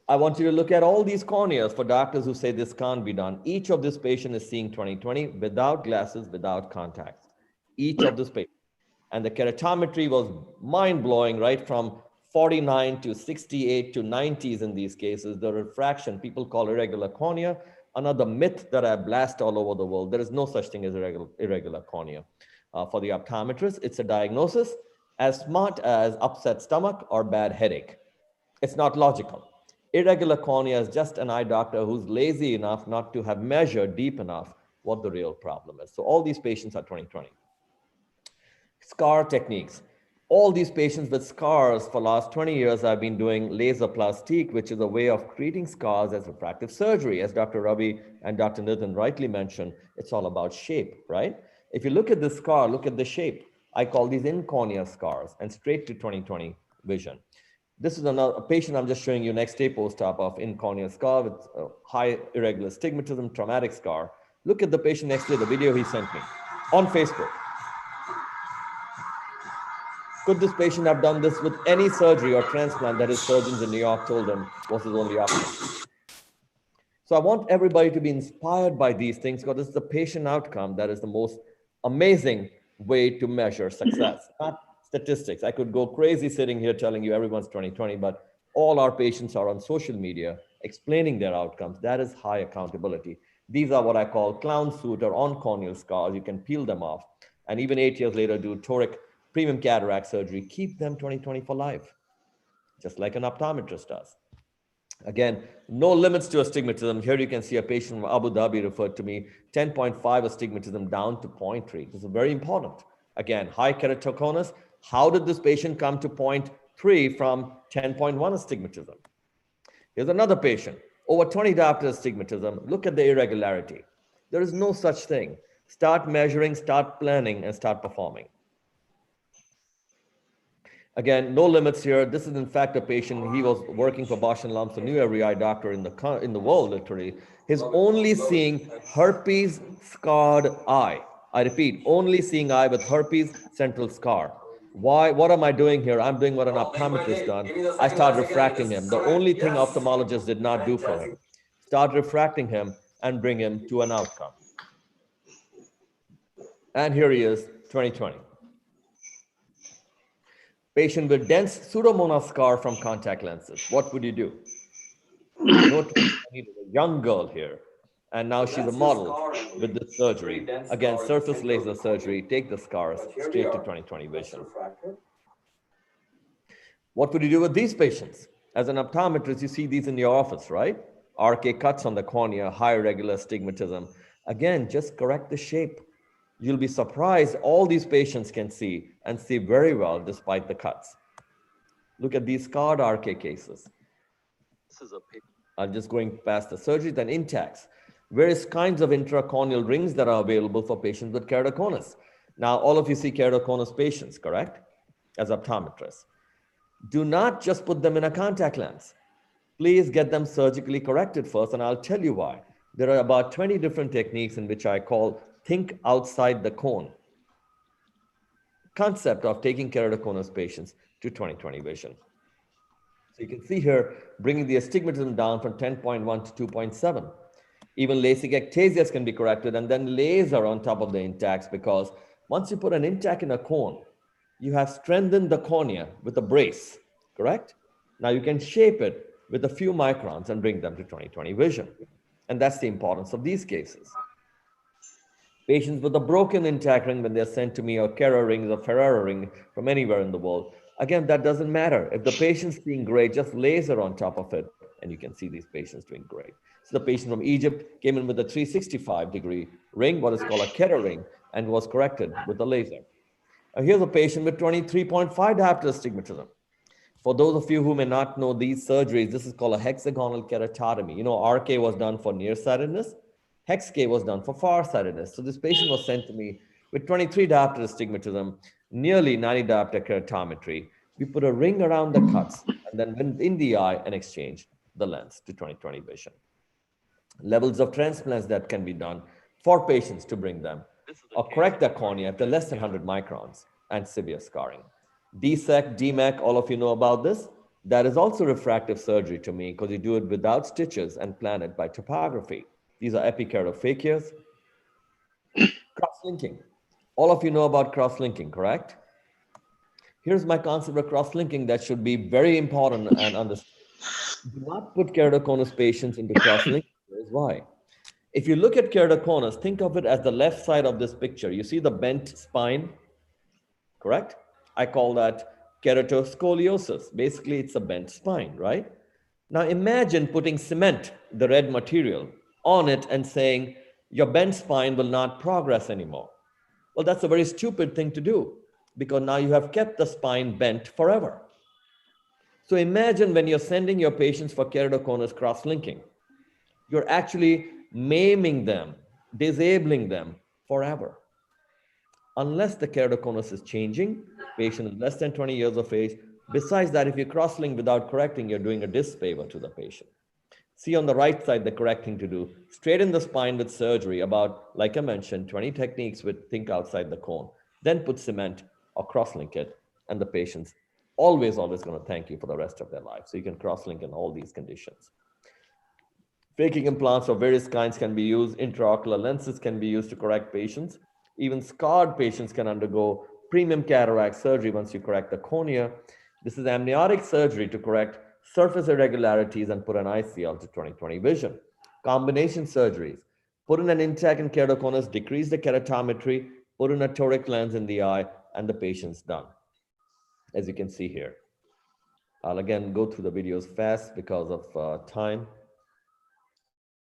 [SPEAKER 3] I want you to look at all these corneas for doctors who say this can't be done. Each of this patient is seeing 20/20 without glasses, without contacts. Each of this patient. And the keratometry was mind-blowing, right? From 49 to 68 to 90s in these cases. The refraction, people call irregular cornea, another myth that I blast all over the world. There is no such thing as irregular cornea. For the optometrist, it's a diagnosis as smart as upset stomach or bad headache. It's not logical. Irregular cornea is just an eye doctor who's lazy enough not to have measured deep enough what the real problem is. So all these patients are 20/20. Scar techniques. All these patients with scars for the last 20 years, I've been doing laser plastique, which is a way of creating scars as refractive surgery. As Dr. Ravi and Dr. Nitin rightly mentioned, it's all about shape, right? If you look at this scar, look at the shape. I call these in-cornea scars and straight to 20/20 vision. This is a patient I'm just showing you next day post-op of in-cornea scar with high irregular astigmatism, traumatic scar. Look at the patient next day, the video he sent me on Facebook. Could this patient have done this with any surgery or transplant that his surgeons in New York told him was his only option? So I want everybody to be inspired by these things because this is the patient outcome that is the most amazing way to measure success, not statistics. I could go crazy sitting here telling you everyone's 20/20, but all our patients are on social media explaining their outcomes. That is high accountability. These are what I call clown suit or on-corneal scars. You can peel them off. And even 8 years later, do toric premium cataract surgery, keep them 20/20 for life, just like an optometrist does. Again, no limits to astigmatism. Here you can see a patient from Abu Dhabi referred to me, 10.5 astigmatism down to 0.3. This is very important. Again, high keratoconus. How did this patient come to 0.3 from 10.1 astigmatism? Here's another patient, over 20 diopter astigmatism. Look at the irregularity. There is no such thing. Start measuring, start planning, and start performing. Again, no limits here. This is in fact a patient. He was working for Bausch & Lomb, so knew every eye doctor in the world, literally. He's only seeing herpes scarred eye. I repeat, only seeing eye with herpes central scar. What am I doing here? I'm doing what an optometrist done. I start refracting him. The only thing ophthalmologist did not do for him. Start refracting him and bring him to an outcome. And here he is, 2020. Patient with dense pseudomonal scar from contact lenses. What would you do? No, 2020 is a young girl here. And now she's a model with this surgery. Again, surface laser surgery, take the scars straight to 2020 vision. What would you do with these patients? As an optometrist, you see these in your office, right? RK cuts on the cornea, high regular astigmatism. Again, just correct the shape. You'll be surprised all these patients can see and see very well despite the cuts. Look at these scarred RK cases. I'm just going past the surgery, then intacts. Various kinds of intracorneal rings that are available for patients with keratoconus. Now, all of you see keratoconus patients, correct? As optometrists. Do not just put them in a contact lens. Please get them surgically corrected first, and I'll tell you why. There are about 20 different techniques in which I call think outside the cone concept of taking keratoconus patients to 20/20 vision. So you can see here, bringing the astigmatism down from 10.1 to 2.7. Even LASIK ectasias can be corrected, and then laser on top of the intacts, because once you put an intact in a cone, you have strengthened the cornea with a brace, correct? Now you can shape it with a few microns and bring them to 20/20 vision. And that's the importance of these cases. Patients with a broken intact ring, when they're sent to me, or Kera rings or Ferrara ring from anywhere in the world, again, that doesn't matter. If the patient's seeing great, just laser on top of it, and you can see these patients doing great. So the patient from Egypt came in with a 365-degree ring, what is called a Kera ring, and was corrected with a laser. Here's a patient with 23.5 diopter astigmatism. For those of you who may not know these surgeries, this is called a hexagonal keratotomy. You know, RK was done for nearsightedness. Hex K was done for farsightedness. So this patient was sent to me with 23 diopter astigmatism, nearly 90 diopter keratometry. We put a ring around the cuts and then went in the eye and exchanged the lens to 20/20 vision. Levels of transplants that can be done for patients to bring them or correct the cornea if they're less than 100 microns and severe scarring. DSEC, DMAC, all of you know about this. That is also refractive surgery to me, because you do it without stitches and plan it by topography. These are epikeratophakias. Cross-linking. All of you know about cross-linking, correct? Here's my concept of cross-linking that should be very important and understood. Do not put keratoconus patients into cross-linking. Here's why. If you look at keratoconus, think of it as the left side of this picture. You see the bent spine, correct? I call that keratoscoliosis. Basically, it's a bent spine, right? Now imagine putting cement, the red material, on it and saying, your bent spine will not progress anymore. Well, that's a very stupid thing to do, because now you have kept the spine bent forever. So imagine when you're sending your patients for keratoconus cross-linking, you're actually maiming them, disabling them forever. Unless the keratoconus is changing, patient is less than 20 years of age. Besides that, if you cross-link without correcting, you're doing a disfavor to the patient. See on the right side, the correct thing to do. Straighten the spine with surgery, about, like I mentioned, 20 techniques with think outside the cone. Then put cement or cross-link it, and the patient's always going to thank you for the rest of their life. So you can cross-link in all these conditions. Phakic implants of various kinds can be used. Intraocular lenses can be used to correct patients. Even scarred patients can undergo premium cataract surgery once you correct the cornea. This is amniotic surgery to correct surface irregularities and put an ICL to 20/20 vision. Combination surgeries. Put in an intact in keratoconus, decrease the keratometry, put in a toric lens in the eye, and the patient's done. As you can see here. I'll again go through the videos fast because of time.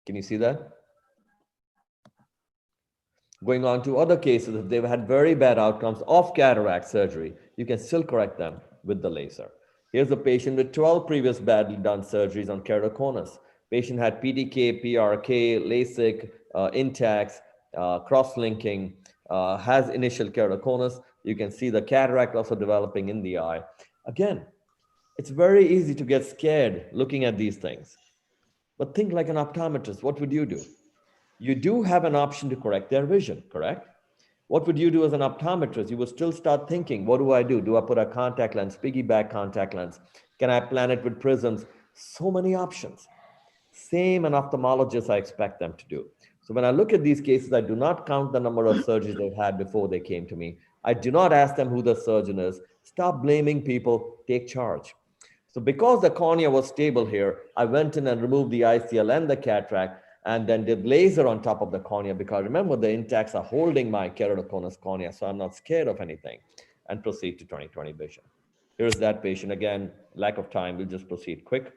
[SPEAKER 3] Can you see that? Going on to other cases, if they've had very bad outcomes of cataract surgery, you can still correct them with the laser. Here's a patient with 12 previous badly done surgeries on keratoconus. Patient had PTK, PRK, LASIK, intacts, cross-linking, has initial keratoconus. You can see the cataract also developing in the eye. Again, it's very easy to get scared looking at these things. But think like an optometrist. What would you do? You do have an option to correct their vision, correct? What would you do as an optometrist? You would still start thinking, what do I do? Do I put a contact lens, piggyback contact lens? Can I plan it with prisms? So many options. Same an ophthalmologist I expect them to do. So when I look at these cases, I do not count the number of surgeries they've had before they came to me. I do not ask them who the surgeon is. Stop blaming people, take charge. So because the cornea was stable here, I went in and removed the ICL and the cataract and then did laser on top of the cornea, because remember the intacts are holding my keratoconus cornea, so I'm not scared of anything, and proceed to 20/20 vision. Here's that patient again, lack of time, we'll just proceed quick.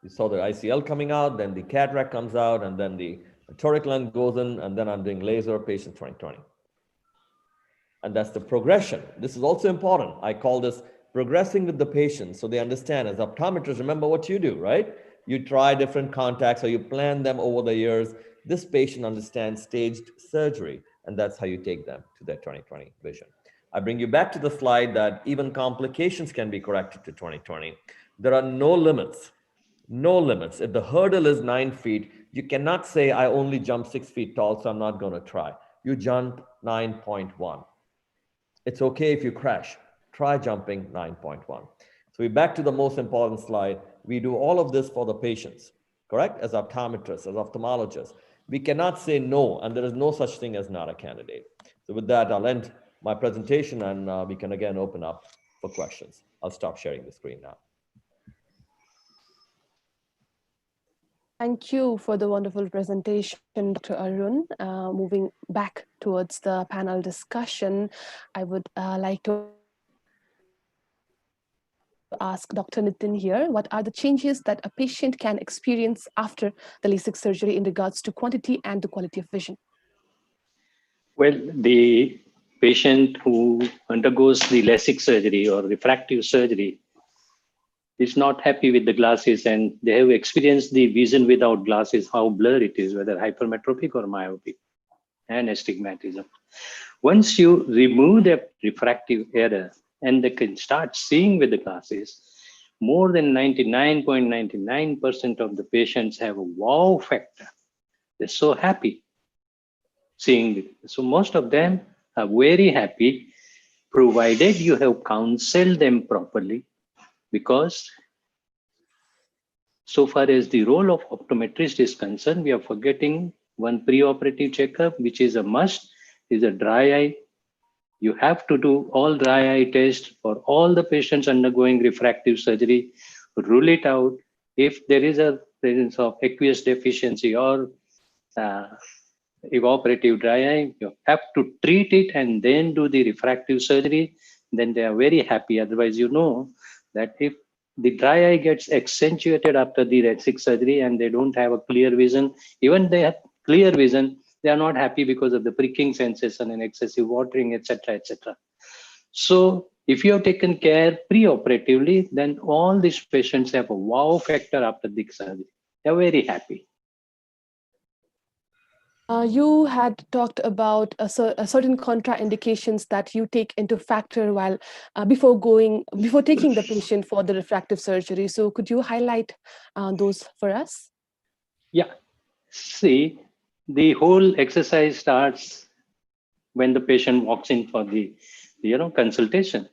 [SPEAKER 3] You saw the ICL coming out, then the cataract comes out, and then the toric lens goes in, and then I'm doing laser, patient 20/20. And that's the progression. This is also important. I call this progressing with the patient so they understand. As optometrists, remember what you do, right? You try different contacts or you plan them over the years. This patient understands staged surgery, and that's how you take them to their 20/20 vision. I bring you back to the slide that even complications can be corrected to 20/20. There are no limits. No limits. If the hurdle is 9 feet, you cannot say, I only jump 6 feet tall, so I'm not going to try. You jump 9.1. It's okay if you crash. Try jumping 9.1. So we're back to the most important slide. We do all of this for the patients, correct? As optometrists, as ophthalmologists. We cannot say no, and there is no such thing as not a candidate. So with that, I'll end my presentation, and we can again open up for questions. I'll stop sharing the screen now.
[SPEAKER 2] Thank you for the wonderful presentation, Dr. Arun. Moving back towards the panel discussion, I would like to ask Dr. Nitin here, what are the changes that a patient can experience after the LASIK surgery in regards to quantity and the quality of vision?
[SPEAKER 6] Well, the patient who undergoes the LASIK surgery or refractive surgery is not happy with the glasses, and they have experienced the vision without glasses, how blurred it is, whether hypermetropic or myopic, and astigmatism. Once you remove the refractive error and they can start seeing with the glasses, more than 99.99% of the patients have a wow factor. They're so happy seeing it. So most of them are very happy, provided you have counseled them properly, because so far as the role of optometrist is concerned, we are forgetting one preoperative checkup, which is a must, is a dry eye. You have to do all dry eye tests for all the patients undergoing refractive surgery, rule it out. If there is a presence of aqueous deficiency or evaporative dry eye, you have to treat it and then do the refractive surgery. Then they are very happy. Otherwise, you know that if the dry eye gets accentuated after the LASIK surgery and they don't have a clear vision, even they have clear vision, they are not happy because of the pricking sensation and excessive watering, etc., etc. So if you have taken care pre-operatively, then all these patients have a wow factor after the surgery. They're very happy.
[SPEAKER 2] You had talked about a certain contraindications that you take into factor while before taking the patient for the refractive surgery. So could you highlight those for us?
[SPEAKER 6] Yeah. See, the whole exercise starts when the patient walks in for the consultation.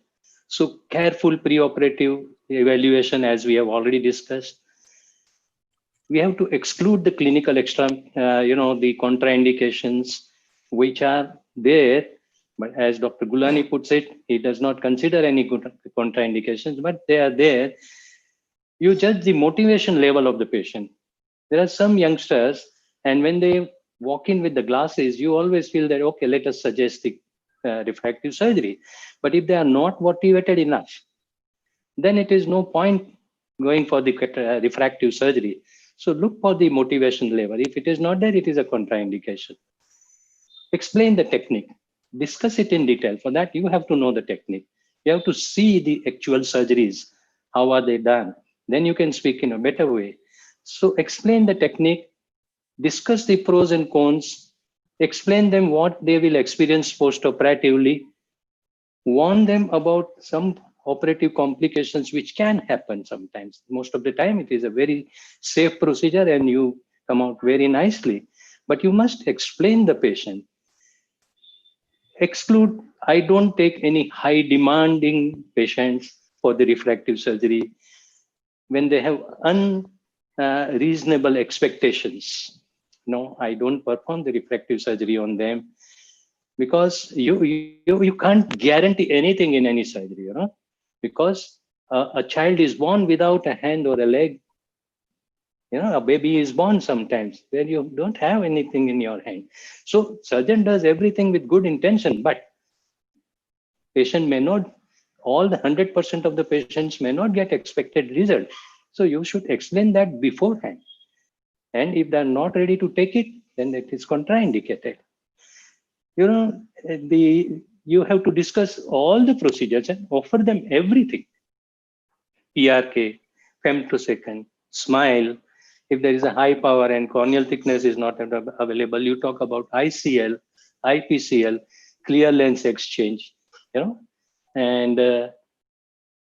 [SPEAKER 6] So careful preoperative evaluation, as we have already discussed. We have to exclude the clinical extra, the contraindications which are there. But as Dr. Gulani puts it, he does not consider any contraindications, but they are there. You judge the motivation level of the patient. There are some youngsters, and when they walk in with the glasses, you always feel that, okay, let us suggest the refractive surgery. But if they are not motivated enough, then it is no point going for the refractive surgery. So look for the motivation level. If it is not there, it is a contraindication. Explain the technique. Discuss it in detail. For that, you have to know the technique. You have to see the actual surgeries. How are they done? Then you can speak in a better way. So explain the technique. Discuss the pros and cons. Explain them what they will experience post-operatively. Warn them about some operative complications which can happen sometimes. Most of the time, it is a very safe procedure and you come out very nicely. but you must explain the patient. Exclude, I don't take any high demanding patients for the refractive surgery when they have unreasonable expectations. No, I don't perform the refractive surgery on them, because you can't guarantee anything in any surgery, because a child is born without a hand or a leg. A baby is born sometimes where you don't have anything in your hand. So surgeon does everything with good intention, but patient may not, all the 100% of the patients may not get expected result. So you should explain that beforehand. And if they're not ready to take it, then it is contraindicated. You have to discuss all the procedures and offer them everything. PRK, femtosecond, smile. If there is a high power and corneal thickness is not available, you talk about ICL, IPCL, clear lens exchange, and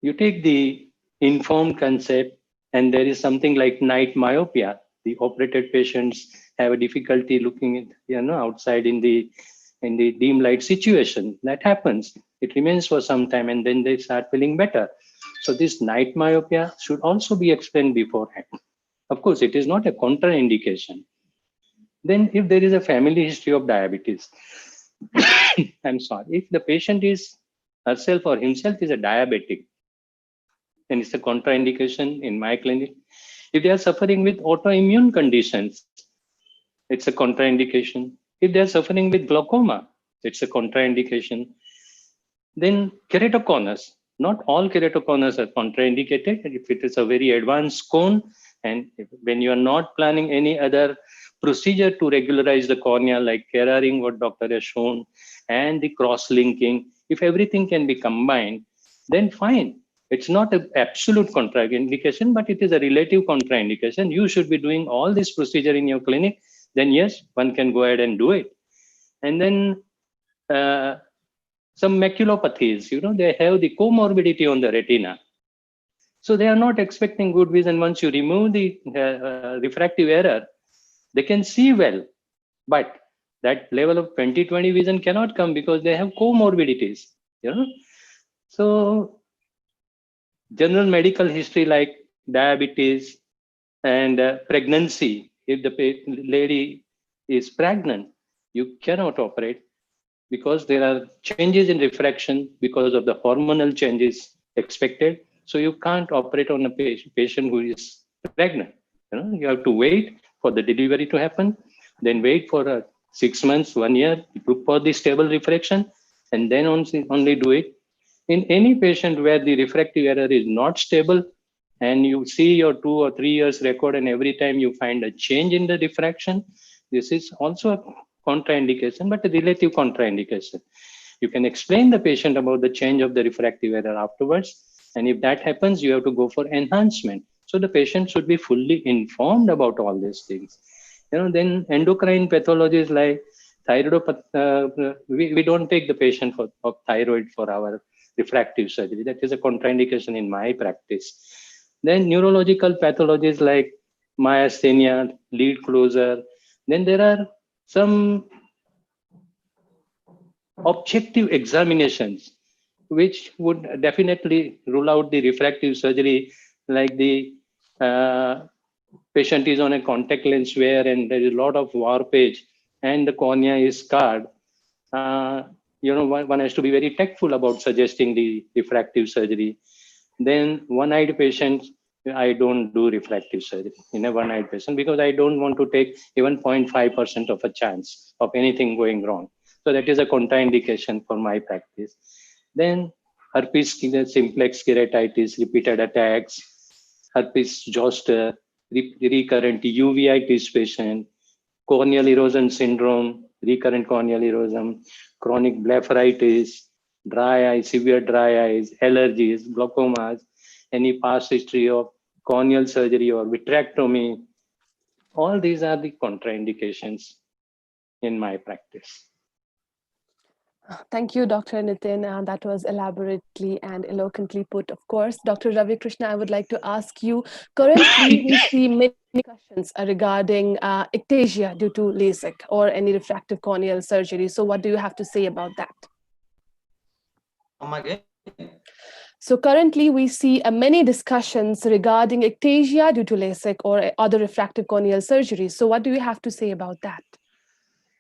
[SPEAKER 6] you take the informed concept, and there is something like night myopia. The operated patients have a difficulty looking outside in the dim light situation. That happens. It remains for some time and then they start feeling better. So this night myopia should also be explained beforehand. Of course, it is not a contraindication. Then if there is a family history of diabetes, I'm sorry, if the patient is herself or himself is a diabetic, then it's a contraindication in my clinic. If they are suffering with autoimmune conditions, it's a contraindication. If they are suffering with glaucoma, it's a contraindication. Then keratoconus. Not all keratoconus are contraindicated. If it is a very advanced cone, and when you are not planning any other procedure to regularize the cornea, like Kerr-ring, what doctor has shown, and the cross-linking, if everything can be combined, then fine. It's not an absolute contraindication, but it is a relative contraindication. You should be doing all this procedure in your clinic. Then yes, one can go ahead and do it. And then some maculopathies, they have the comorbidity on the retina. So they are not expecting good vision. Once you remove the refractive error, they can see well, but that level of 20/20 vision cannot come because they have comorbidities. So general medical history like diabetes and pregnancy, if the lady is pregnant, you cannot operate because there are changes in refraction because of the hormonal changes expected. So you can't operate on a patient who is pregnant. You have to wait for the delivery to happen, then wait for 6 months, 1 year, look for the stable refraction, and then only do it. In any patient where the refractive error is not stable, and you see your 2 or 3 years record, and every time you find a change in the diffraction, this is also a contraindication, but a relative contraindication. You can explain the patient about the change of the refractive error afterwards, and if that happens, you have to go for enhancement. So the patient should be fully informed about all these things. Then endocrine pathologies like thyroid, we don't take the patient of thyroid for our refractive surgery. That is a contraindication in my practice. Then neurological pathologies like myasthenia, lead closure. Then there are some objective examinations which would definitely rule out the refractive surgery, like the patient is on a contact lens wear and there is a lot of warpage and the cornea is scarred. One has to be very tactful about suggesting the refractive surgery. Then one-eyed patients, I don't do refractive surgery in a one-eyed patient because I don't want to take even 0.5% of a chance of anything going wrong. So that is a contraindication for my practice. Then herpes simplex keratitis, repeated attacks, herpes zoster, recurrent uveitis patient, corneal erosion syndrome, recurrent corneal erosion, chronic blepharitis, dry eye, severe dry eyes, allergies, glaucomas, any past history of corneal surgery or vitrectomy. All these are the contraindications in my practice.
[SPEAKER 2] Thank you, Dr. Nitin. That was elaborately and eloquently put, of course. Dr. Ravi Krishna, I would like to ask you, currently we see many discussions regarding ectasia due to LASIK or any refractive corneal surgery. So what do you have to say about that?
[SPEAKER 4] Come again.
[SPEAKER 2] So currently we see many discussions regarding ectasia due to LASIK or other refractive corneal surgery. So what do you have to say about that?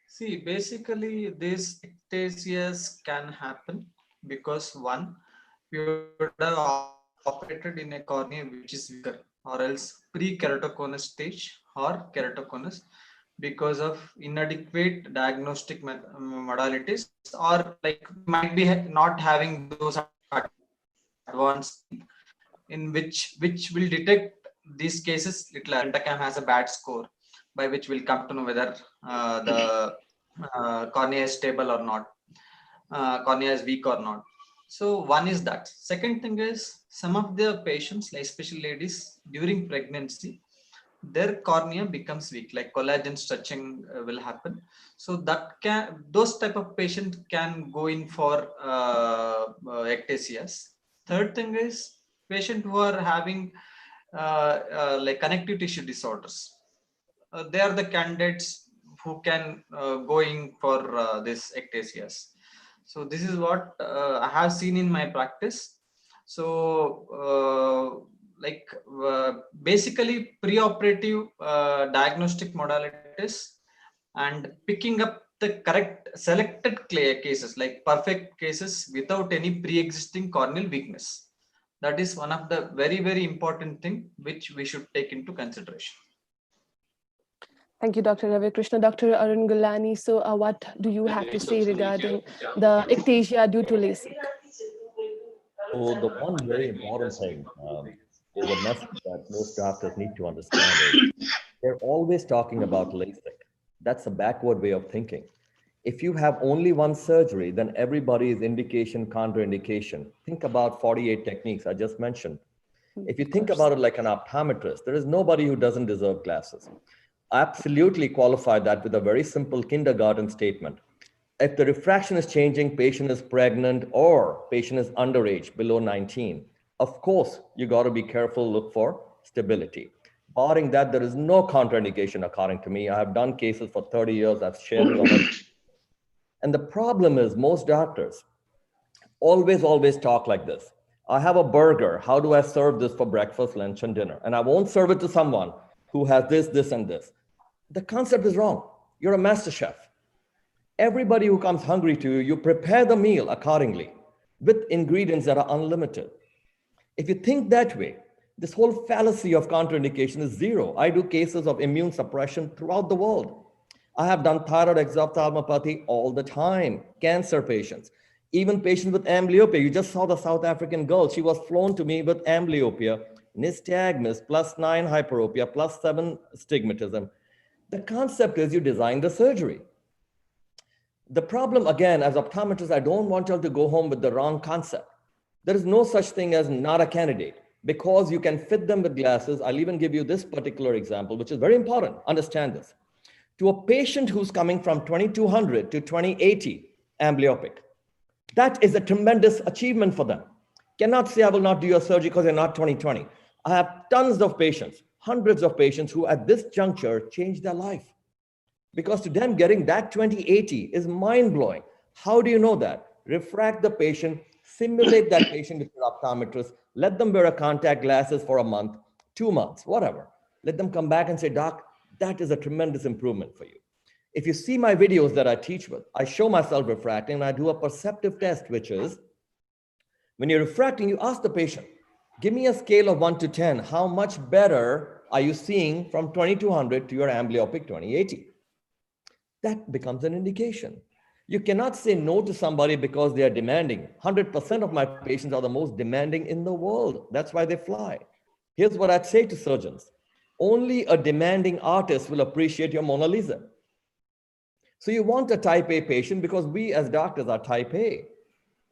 [SPEAKER 4] See, basically, these ectasias can happen because one, you would have operated in a cornea which is weaker, or else pre-keratoconus stage or keratoconus, because of inadequate diagnostic modalities, or like we might be not having those advanced in which will detect these cases little early. Pentacam has a bad score, by which we'll come to know whether the cornea is stable or not, cornea is weak or not. So one is that. Second thing is, some of the patients, like especially ladies, during pregnancy, their cornea becomes weak, like collagen stretching will happen. So that can, those type of patient can go in for ectasias. Third thing is, patient who are having like connective tissue disorders, they are the candidates who can going for this ectasias. So this is what I have seen in my practice. So basically preoperative diagnostic modalities and picking up the correct selected cases, like perfect cases without any pre-existing corneal weakness. That is one of the very, very important thing which we should take into consideration.
[SPEAKER 2] Thank you, Dr. Ravi Krishna. Dr. Arun Gulani, so what do you have to say regarding the ectasia due to LASIK?
[SPEAKER 3] So the one very important thing is a message that most doctors need to understand is they're always talking about LASIK. That's a backward way of thinking. If you have only one surgery, then everybody is indication, contraindication. Think about 48 techniques I just mentioned. If you think about it like an optometrist, there is nobody who doesn't deserve glasses. I absolutely qualify that with a very simple kindergarten statement. If the refraction is changing, patient is pregnant or patient is underage, below 19, of course, you got to be careful, look for stability. Barring that, there is no contraindication according to me. I have done cases for 30 years. I've shared it on my. And the problem is most doctors always talk like this. I have a burger. How do I serve this for breakfast, lunch, and dinner? And I won't serve it to someone who has this, and this. The concept is wrong. You're a master chef. Everybody who comes hungry to you, you prepare the meal accordingly with ingredients that are unlimited. If you think that way, this whole fallacy of contraindication is zero. I do cases of immune suppression throughout the world. I have done thyroid exophthalmopathy all the time, cancer patients, even patients with amblyopia. You just saw the South African girl. She was flown to me with amblyopia, nystagmus, +9 hyperopia, +7 stigmatism. The concept is you design the surgery. The problem, again, as optometrists, I don't want y'all to go home with the wrong concept. There is no such thing as not a candidate because you can fit them with glasses. I'll even give you this particular example, which is very important. Understand this. To a patient who's coming from 2200 to 2080 amblyopic, that is a tremendous achievement for them. Cannot say I will not do your surgery because they're not 2020. I have tons of patients, hundreds of patients who at this juncture changed their life. Because to them, getting that 2080 is mind-blowing. How do you know that? Refract the patient, simulate that patient with your optometrist, let them wear a contact glasses for a month, 2 months, whatever. Let them come back and say, Doc, that is a tremendous improvement for you. If you see my videos that I teach with, I show myself refracting and I do a perceptive test, which is when you're refracting, you ask the patient, give me a scale of 1 to 10. How much better are you seeing from 2200 to your amblyopic 2080? That becomes an indication. You cannot say no to somebody because they are demanding. 100% of my patients are the most demanding in the world. That's why they fly. Here's what I'd say to surgeons. Only a demanding artist will appreciate your Mona Lisa. So you want a type A patient because we as doctors are type A.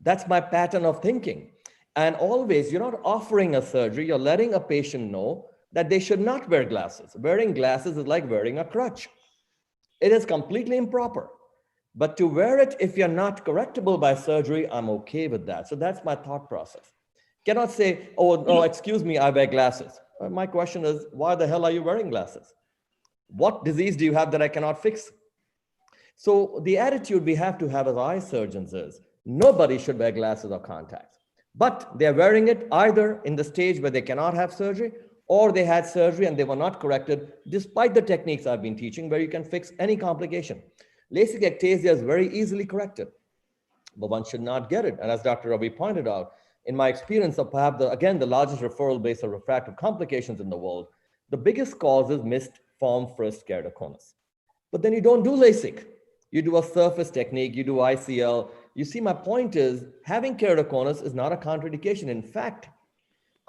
[SPEAKER 3] That's my pattern of thinking. And always, you're not offering a surgery, you're letting a patient know that they should not wear glasses. Wearing glasses is like wearing a crutch. It is completely improper. But to wear it, if you're not correctable by surgery, I'm okay with that. So that's my thought process. Cannot say, oh, no, excuse me, I wear glasses. My question is, why the hell are you wearing glasses? What disease do you have that I cannot fix? So the attitude we have to have as eye surgeons is, nobody should wear glasses or contacts. But they're wearing it either in the stage where they cannot have surgery, or they had surgery and they were not corrected, despite the techniques I've been teaching, where you can fix any complication. LASIK ectasia is very easily corrected, but one should not get it. And as Dr. Ravi pointed out, in my experience of perhaps, the largest referral base of refractive complications in the world, the biggest cause is missed form first keratoconus. But then you don't do LASIK. You do a surface technique, you do ICL. You see, my point is, having keratoconus is not a contraindication. In fact,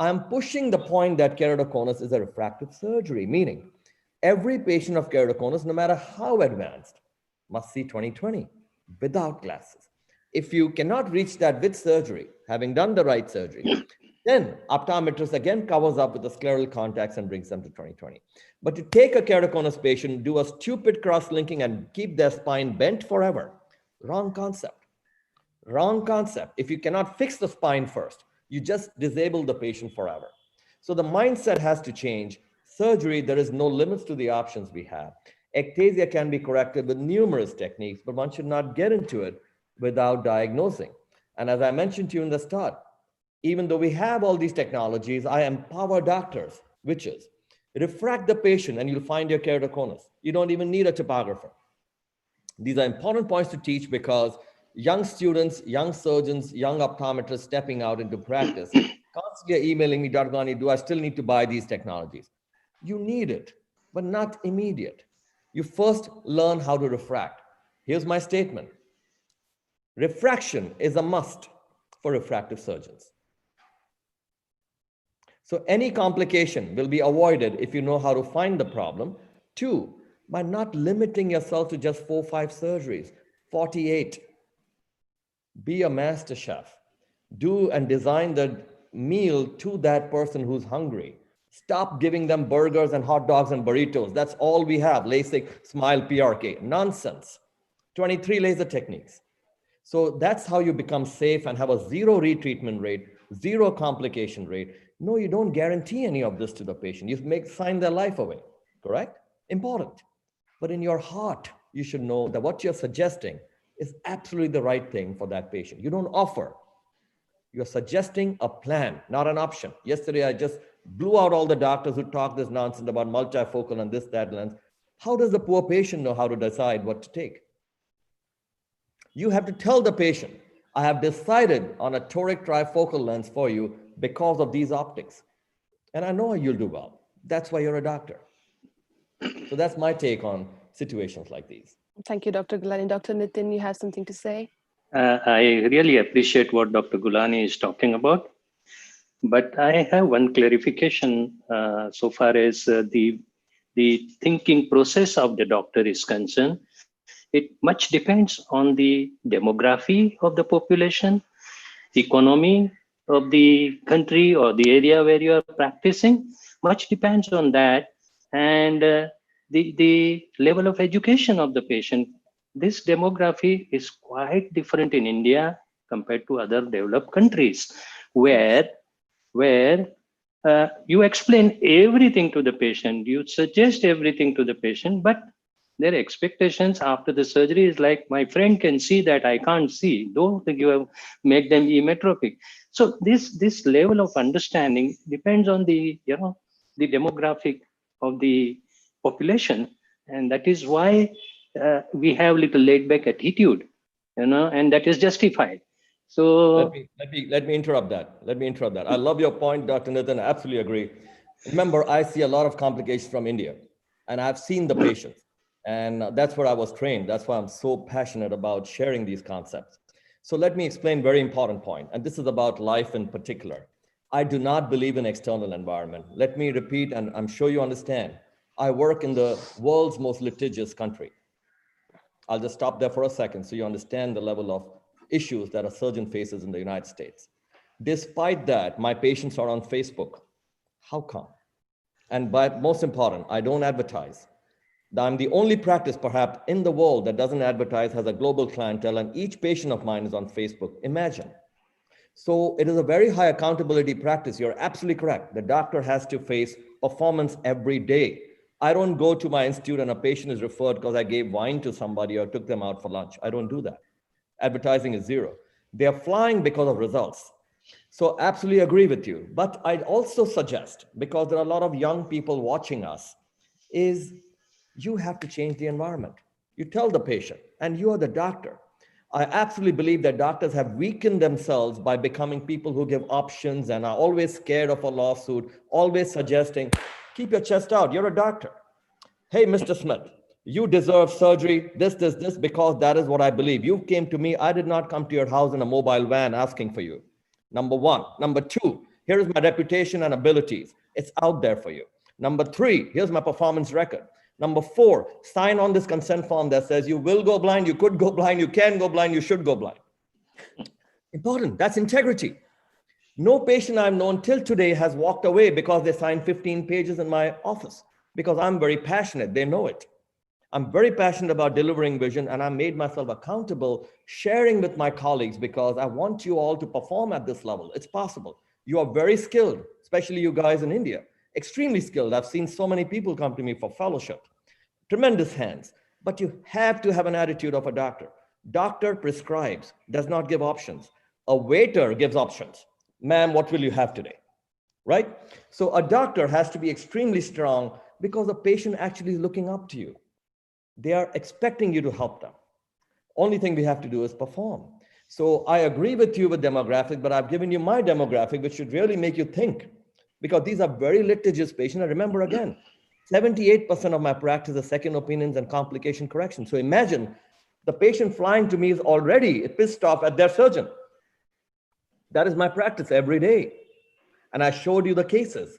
[SPEAKER 3] I'm pushing the point that keratoconus is a refractive surgery, meaning every patient of keratoconus, no matter how advanced, must see 20/20 without glasses. If you cannot reach that with surgery, having done the right surgery, then optometrist again covers up with the scleral contacts and brings them to 20/20. But to take a keratoconus patient, do a stupid cross-linking and keep their spine bent forever, wrong concept. Wrong concept. If you cannot fix the spine first, you just disable the patient forever. So the mindset has to change. Surgery, there is no limits to the options we have. Ectasia can be corrected with numerous techniques, but one should not get into it without diagnosing. And as I mentioned to you in the start, even though we have all these technologies, I empower doctors, which is refract the patient and you'll find your keratoconus. You don't even need a topographer. These are important points to teach because young students, young surgeons, young optometrists stepping out into practice constantly emailing me, Dr. Gani, do I still need to buy these technologies? You need it, but not immediate. You first learn how to refract. Here's my statement. Refraction is a must for refractive surgeons. So any complication will be avoided if you know how to find the problem. 2, by not limiting yourself to just 4 or 5 surgeries, 48. Be a master chef. Do and design the meal to that person who's hungry. Stop giving them burgers and hot dogs and burritos. That's all we have. LASIK, SMILE, PRK. Nonsense. 23 laser techniques. So that's how you become safe and have a 0 retreatment rate, 0 complication rate. No, you don't guarantee any of this to the patient. You sign their life away, correct? Important. But in your heart, you should know that what you're suggesting is absolutely the right thing for that patient. You don't offer. You're suggesting a plan, not an option. Yesterday, I just blew out all the doctors who talk this nonsense about multifocal and this, that lens. How does the poor patient know how to decide what to take? You have to tell the patient, I have decided on a toric trifocal lens for you because of these optics. And I know you'll do well. That's why you're a doctor. So that's my take on situations like these.
[SPEAKER 2] Thank you, Dr. Gulani. Dr. Nitin, you have something to say?
[SPEAKER 6] I really appreciate what Dr. Gulani is talking about. But I have one clarification so far as the thinking process of the doctor is concerned. It much depends on the demography of the population, economy of the country or the area where you are practicing. Much depends on that, and the level of education of the patient. This demography is quite different in India compared to other developed countries, where you explain everything to the patient, you suggest everything to the patient, but their expectations after the surgery is like, my friend can see that I can't see. Don't think you have make them emmetropic. So this level of understanding depends on the the demographic of the population, and that is why we have little laid back attitude, and that is justified. So
[SPEAKER 3] let me interrupt that. Let me interrupt that. I love your point, Dr. Nitin. I absolutely agree. Remember, I see a lot of complications from India, and I've seen the patients. And that's where I was trained. That's why I'm so passionate about sharing these concepts. So let me explain very important point. And this is about life in particular. I do not believe in external environment. Let me repeat, and I'm sure you understand. I work in the world's most litigious country. I'll just stop there for a second so you understand the level of issues that a surgeon faces in the United States. Despite that, my patients are on Facebook. How come? And but most important, I don't advertise. I'm the only practice perhaps in the world that doesn't advertise, has a global clientele, and each patient of mine is on Facebook. Imagine. So it is a very high accountability practice. You're absolutely correct. The doctor has to face performance every day. I don't go to my institute and a patient is referred because I gave wine to somebody or took them out for lunch. I don't do that. Advertising is zero. They are flying because of results. So absolutely agree with you. But I'd also suggest, because there are a lot of young people watching us, is you have to change the environment. You tell the patient, and you are the doctor. I absolutely believe that doctors have weakened themselves by becoming people who give options and are always scared of a lawsuit, always suggesting, keep your chest out, you're a doctor. Hey, Mr. Smith, you deserve surgery, this, because that is what I believe. You came to me, I did not come to your house in a mobile van asking for you. Number one. Number two, here is my reputation and abilities. It's out there for you. Number three, here's my performance record. Number four, sign on this consent form that says you will go blind, you could go blind, you can go blind, you should go blind. Important, that's integrity. No patient I've known till today has walked away because they signed 15 pages in my office, because I'm very passionate, they know it. I'm very passionate about delivering vision, and I made myself accountable, sharing with my colleagues, because I want you all to perform at this level. It's possible. You are very skilled, especially you guys in India, extremely skilled. I've seen so many people come to me for fellowship, tremendous hands, but you have to have an attitude of a doctor. Doctor prescribes, does not give options. A waiter gives options. Ma'am, what will you have today? Right? So a doctor has to be extremely strong because the patient actually is looking up to you. They are expecting you to help them. Only thing we have to do is perform. So I agree with you with demographic, but I've given you my demographic, which should really make you think, because these are very litigious patients. And remember again, 78% of my practice is second opinions and complication correction. So imagine the patient flying to me is already pissed off at their surgeon. That is my practice every day. And I showed you the cases.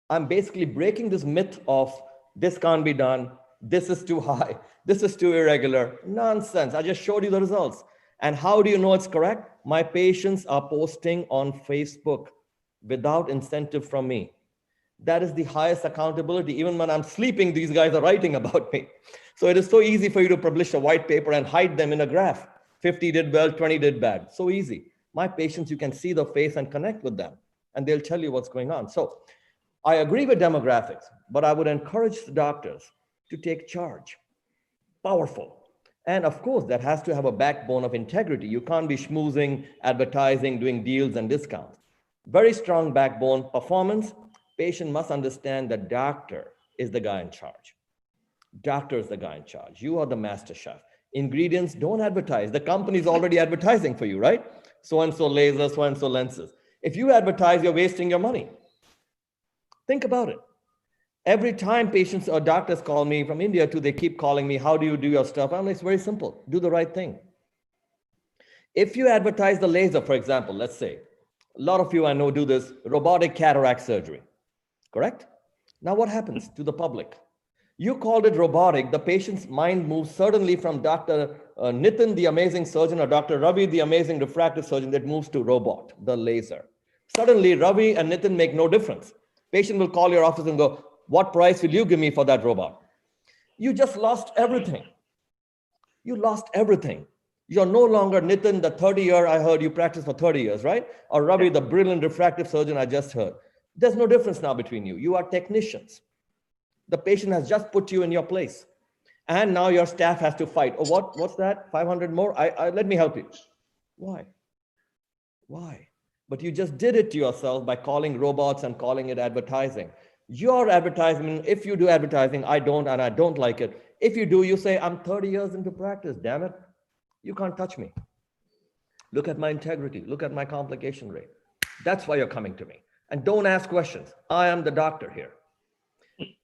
[SPEAKER 3] I'm basically breaking this myth of this can't be done, this is too high, this is too irregular. Nonsense. I just showed you the results. And how do you know it's correct? My patients are posting on Facebook without incentive from me. That is the highest accountability. Even when I'm sleeping, these guys are writing about me. So it is so easy for you to publish a white paper and hide them in a graph. 50 did well, 20 did bad. So easy. My patients, you can see the face and connect with them, and they'll tell you what's going on. So I agree with demographics, but I would encourage the doctors to take charge. Powerful. And of course, that has to have a backbone of integrity. You can't be schmoozing, advertising, doing deals and discounts. Very strong backbone. Performance. Patient must understand that doctor is the guy in charge. Doctor is the guy in charge. You are the master chef. Ingredients, don't advertise. The company is already advertising for you, right? So-and-so laser, so-and-so lenses. If you advertise, you're wasting your money. Think about it. Every time patients or doctors call me from India too, they keep calling me, how do you do your stuff? I'm like, it's very simple. Do the right thing. If you advertise the laser, for example, let's say, a lot of you I know do this, robotic cataract surgery, correct? Now what happens to the public? You called it robotic, the patient's mind moves suddenly from Dr. Nitin, the amazing surgeon, or Dr. Ravi, the amazing refractive surgeon, that moves to robot, the laser. Suddenly, Ravi and Nitin make no difference. Patient will call your office and go, what price will you give me for that robot? You just lost everything. You lost everything. You're no longer Nitin, the 30-year, I heard you practice for 30 years, right? Or Ravi, the brilliant refractive surgeon I just heard. There's no difference now between you. You are technicians. The patient has just put you in your place. And now your staff has to fight. Oh, what's that? 500 more? Let me help you. Why? Why? But you just did it to yourself by calling robots and calling it advertising. Your advertisement, if you do advertising, I don't, and I don't like it. If you do, you say, I'm 30 years into practice, damn it. You can't touch me. Look at my integrity. Look at my complication rate. That's why you're coming to me. And don't ask questions. I am the doctor here.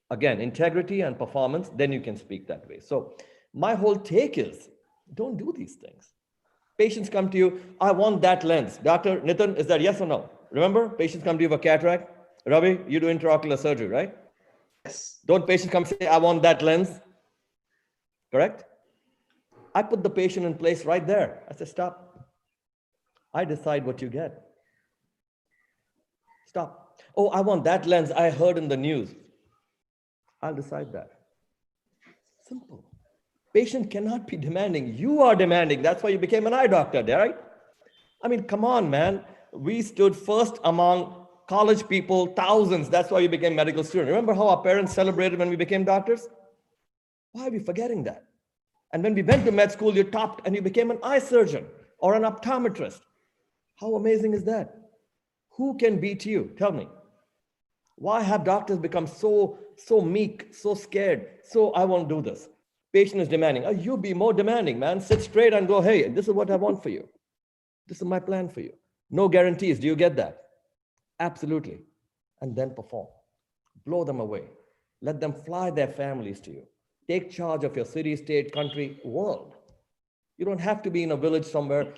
[SPEAKER 3] Again, integrity and performance, then you can speak that way. So my whole take is, don't do these things. Patients come to you, I want that lens. Dr. Nitin, is that yes or no? Remember, patients come to you for cataract. Ravi, you do intraocular surgery, right?
[SPEAKER 4] Yes.
[SPEAKER 3] Don't patients come say, I want that lens? Correct? I put the patient in place right there. I say, stop. I decide what you get. Stop. Oh, I want that lens I heard in the news. I'll decide that. Simple. Patient cannot be demanding. You are demanding. That's why you became an eye doctor, right? I mean, come on, man. We stood first among college people, thousands. That's why we became medical students. Remember how our parents celebrated when we became doctors? Why are we forgetting that? And when we went to med school, you topped and you became an eye surgeon or an optometrist. How amazing is that? Who can beat you? Tell me. Why have doctors become so meek, so scared? So I won't do this. Patient is demanding. Oh, you be more demanding, man. Sit straight and go, hey, this is what I want for you. This is my plan for you. No guarantees. Do you get that? Absolutely. And then perform. Blow them away. Let them fly their families to you. Take charge of your city, state, country, world. You don't have to be in a village somewhere.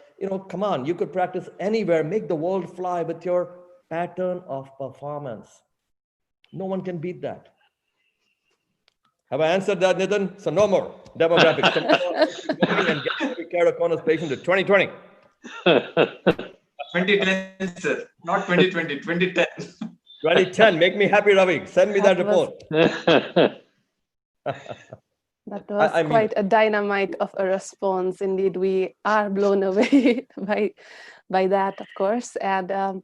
[SPEAKER 3] Come on, you could practice anywhere. Make the world fly with your pattern of performance. No one can beat that. Have I answered that, Nitin? So no more demographics. And get every keratoconus patient to 2020.
[SPEAKER 4] 2010, sir. Not 2020, 2010.
[SPEAKER 3] 2010. Make me happy, Ravi. Send me that report.
[SPEAKER 2] That was quite a dynamite of a response. Indeed, we are blown away by that, of course. And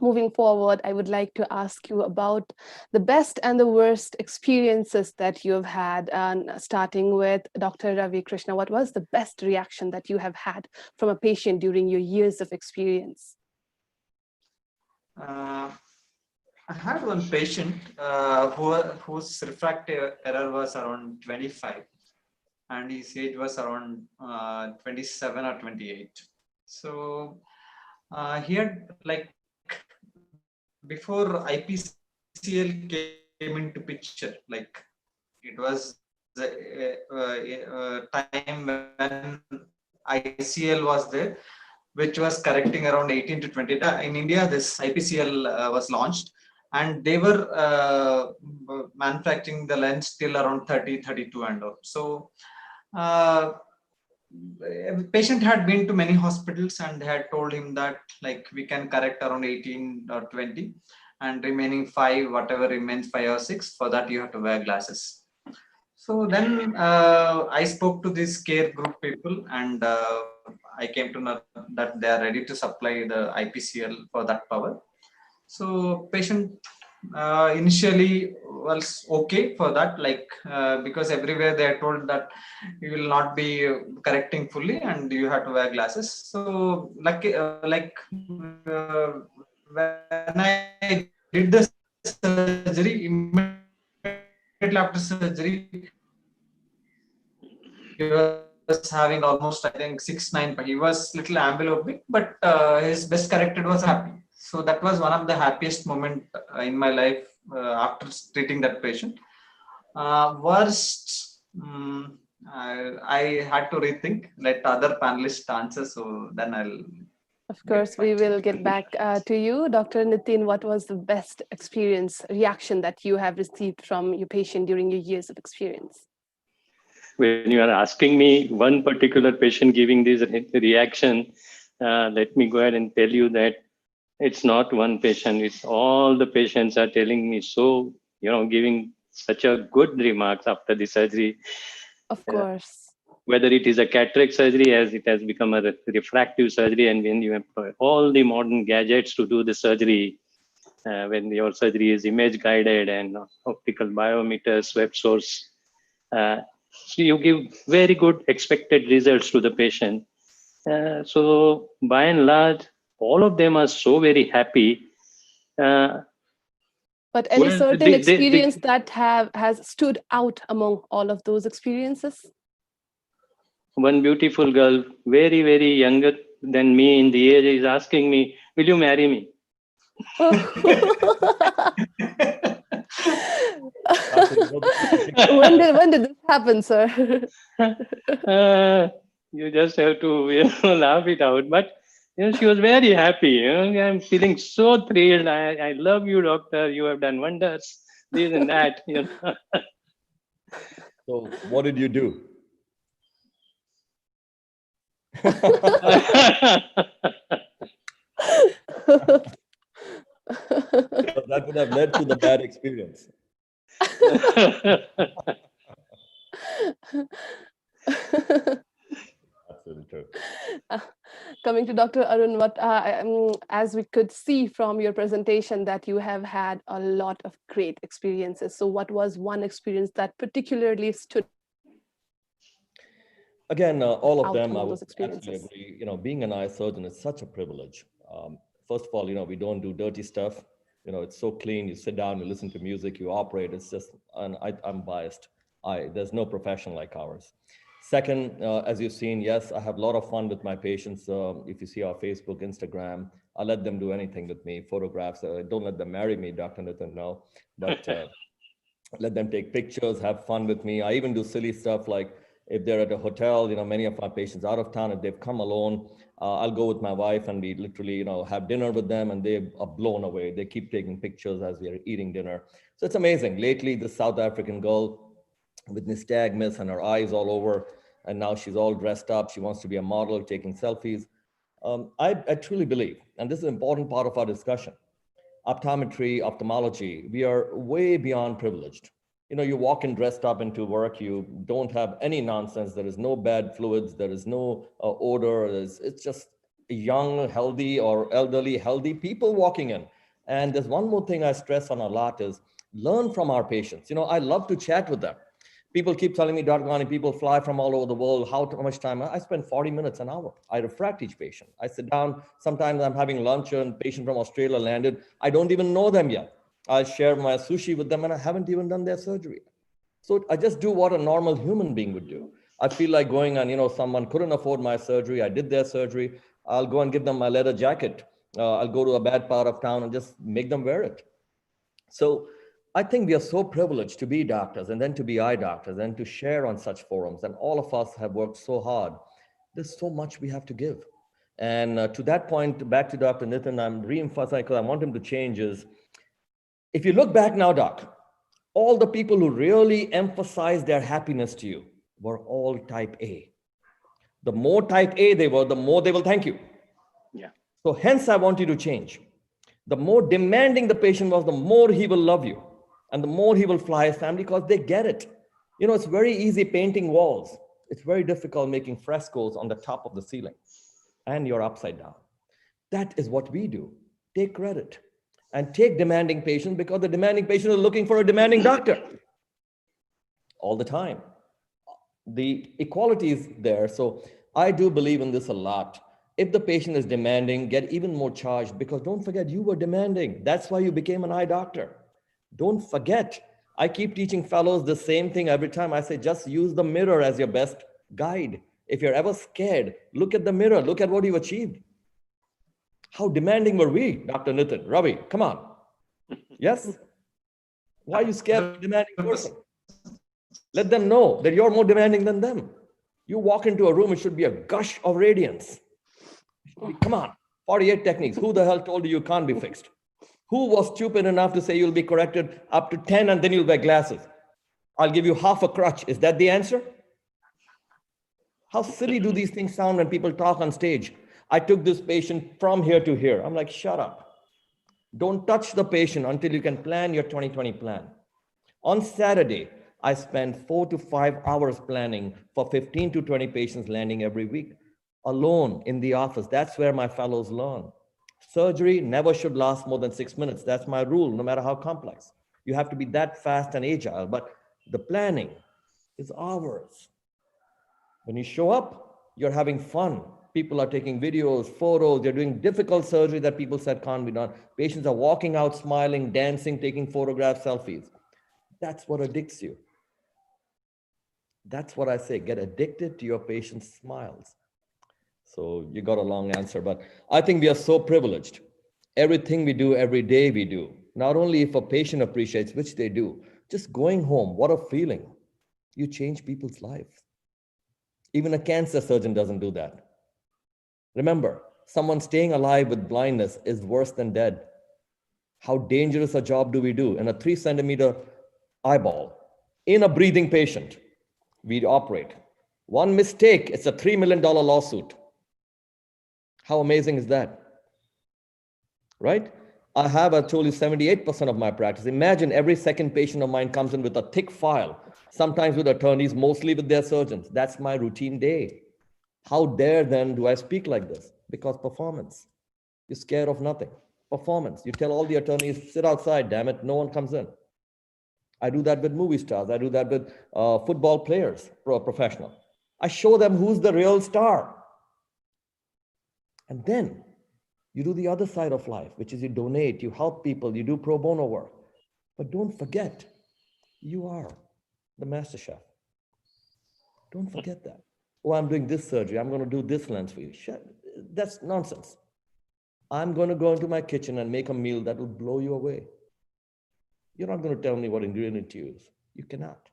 [SPEAKER 2] moving forward, I would like to ask you about the best and the worst experiences that you have had. Starting with Dr. Ravi Krishna, what was the best reaction that you have had from a patient during your years of experience?
[SPEAKER 4] I had one patient whose refractive error was around 25 and his age was around 27 or 28. So he had, like, before IPCL came into picture, like it was the time when ICL was there, which was correcting around 18 to 20. In India, this IPCL was launched, and they were manufacturing the lens till around 30, 32 and all. So patient had been to many hospitals and they had told him that, like, we can correct around 18 or 20 and remaining 5, whatever remains 5 or 6, for that you have to wear glasses. So then I spoke to these care group people, and I came to know that they are ready to supply the IPCL for that power. So patient initially was okay for that, like because everywhere they are told that you will not be correcting fully and you have to wear glasses. So when I did the surgery, immediately after surgery, he was having almost, I think, 6'9", but he was little ambilopic, but his best corrected was happy. So that was one of the happiest moment in my life after treating that patient. Worst, I had to rethink, let other panelists answer, so then I'll...
[SPEAKER 2] Of course, we will get back to you. Dr. Nitin, what was the best reaction that you have received from your patient during your years of experience?
[SPEAKER 6] When you are asking me one particular patient giving this reaction, let me go ahead and tell you that it's not one patient. It's all the patients are telling me so, giving such a good remarks after the surgery.
[SPEAKER 2] Of course.
[SPEAKER 6] Whether it is a cataract surgery, as it has become a refractive surgery, and when you employ all the modern gadgets to do the surgery, when your surgery is image guided and optical biometers, web source, so you give very good expected results to the patient. So by and large, all of them are so very happy.
[SPEAKER 2] But any certain experience that has stood out among all of those experiences?
[SPEAKER 6] One beautiful girl, very, very younger than me in the age, is asking me, will you marry me?
[SPEAKER 2] When did this happen, sir?
[SPEAKER 6] You just have to laugh it out. But she was very happy. I'm feeling so thrilled. I love you, doctor. You have done wonders. This and that.
[SPEAKER 3] So what did you do?
[SPEAKER 6] So
[SPEAKER 3] that would have led to the bad experience. Absolutely true.
[SPEAKER 2] Coming to Dr. Arun, as we could see from your presentation that you have had a lot of great experiences. So what was one experience that particularly stood
[SPEAKER 3] Again, all of
[SPEAKER 2] out
[SPEAKER 3] them, I
[SPEAKER 2] among
[SPEAKER 3] would
[SPEAKER 2] those
[SPEAKER 3] absolutely
[SPEAKER 2] experiences?
[SPEAKER 3] agree. Being an eye surgeon is such a privilege. First of all, we don't do dirty stuff. It's so clean. You sit down, you listen to music, you operate. It's just, and I'm biased. There's no profession like ours. Second, as you've seen, yes, I have a lot of fun with my patients. If you see our Facebook, Instagram, I let them do anything with me, photographs. Don't let them marry me, Dr. Nitin, no. But let them take pictures, have fun with me. I even do silly stuff like if they're at a hotel, many of our patients out of town, if they've come alone, I'll go with my wife and we literally, have dinner with them and they are blown away. They keep taking pictures as we are eating dinner. So it's amazing. Lately, the South African girl with nystagmus and her eyes all over, and now she's all dressed up. She wants to be a model, taking selfies. I truly believe, and this is an important part of our discussion, optometry, ophthalmology, we are way beyond privileged. You walk in dressed up into work, you don't have any nonsense. There is no bad fluids, there is no odor. It's just young, healthy or elderly, healthy people walking in. And there's one more thing I stress on a lot is learn from our patients. I love to chat with them. People keep telling me, Dr. Ghani, people fly from all over the world. How much time? I spend 40 minutes, an hour. I refract each patient. I sit down. Sometimes I'm having lunch and a patient from Australia landed. I don't even know them yet. I share my sushi with them and I haven't even done their surgery. So I just do what a normal human being would do. I feel like going and, someone couldn't afford my surgery. I did their surgery. I'll go and give them my leather jacket. I'll go to a bad part of town and just make them wear it. So I think we are so privileged to be doctors and then to be eye doctors and to share on such forums. And all of us have worked so hard. There's so much we have to give. And to that point, back to Dr. Nitin, I'm re-emphasizing because I want him to change is, if you look back now, Doc, all the people who really emphasized their happiness to you were all type A. The more type A they were, the more they will thank you.
[SPEAKER 6] Yeah.
[SPEAKER 3] So hence I want you to change. The more demanding the patient was, the more he will love you and the more he will fly his family because they get it. It's very easy painting walls. It's very difficult making frescoes on the top of the ceiling and you're upside down. That is what we do. Take credit and take demanding patients because the demanding patient is looking for a demanding doctor all the time. The equality is there. So I do believe in this a lot. If the patient is demanding, get even more charged because don't forget you were demanding. That's why you became an eye doctor. Don't forget. I keep teaching fellows the same thing every time. I say, just use the mirror as your best guide. If you're ever scared, look at the mirror. Look at what you achieved. How demanding were we, Dr. Nitin? Ravi, come on. Yes? Why are you scared of a demanding person? Let them know that you're more demanding than them. You walk into a room, it should be a gush of radiance. Come on, 48 techniques. Who the hell told you can't be fixed? Who was stupid enough to say you'll be corrected up to 10 and then you'll wear glasses? I'll give you half a crutch. Is that the answer? How silly do these things sound when people talk on stage? I took this patient from here to here. I'm like, shut up. Don't touch the patient until you can plan your 2020 plan. On Saturday, I spend 4 to 5 hours planning for 15 to 20 patients landing every week, alone in the office. That's where my fellows learn. Surgery never should last more than 6 minutes. That's my rule, no matter how complex. You have to be that fast and agile, but the planning is hours. When you show up, you're having fun. People are taking videos, photos, they're doing difficult surgery that people said can't be done. Patients are walking out, smiling, dancing, taking photographs, selfies. That's what addicts you. That's what I say, get addicted to your patient's smiles. So you got a long answer, but I think we are so privileged. Everything we do every day we do. Not only if a patient appreciates, which they do, just going home, what a feeling. You change people's lives. Even a cancer surgeon doesn't do that. Remember, someone staying alive with blindness is worse than dead. How dangerous a job do we do? In a 3-centimeter eyeball, in a breathing patient, we operate. One mistake, it's a $3 million lawsuit. How amazing is that? Right? I have, I told you, 78% of my practice. Imagine every second patient of mine comes in with a thick file, sometimes with attorneys, mostly with their surgeons. That's my routine day. How dare then do I speak like this? Because performance. You're scared of nothing. Performance. You tell all the attorneys, sit outside, damn it, no one comes in. I do that with movie stars. I do that with football players, professional. I show them who's the real star. And then you do the other side of life, which is you donate, you help people, you do pro bono work. But don't forget, you are the master chef. Don't forget that. Oh, I'm doing this surgery. I'm going to do this lens for you. That's nonsense. I'm going to go into my kitchen and make a meal that will blow you away. You're not going to tell me what ingredient to use. You cannot.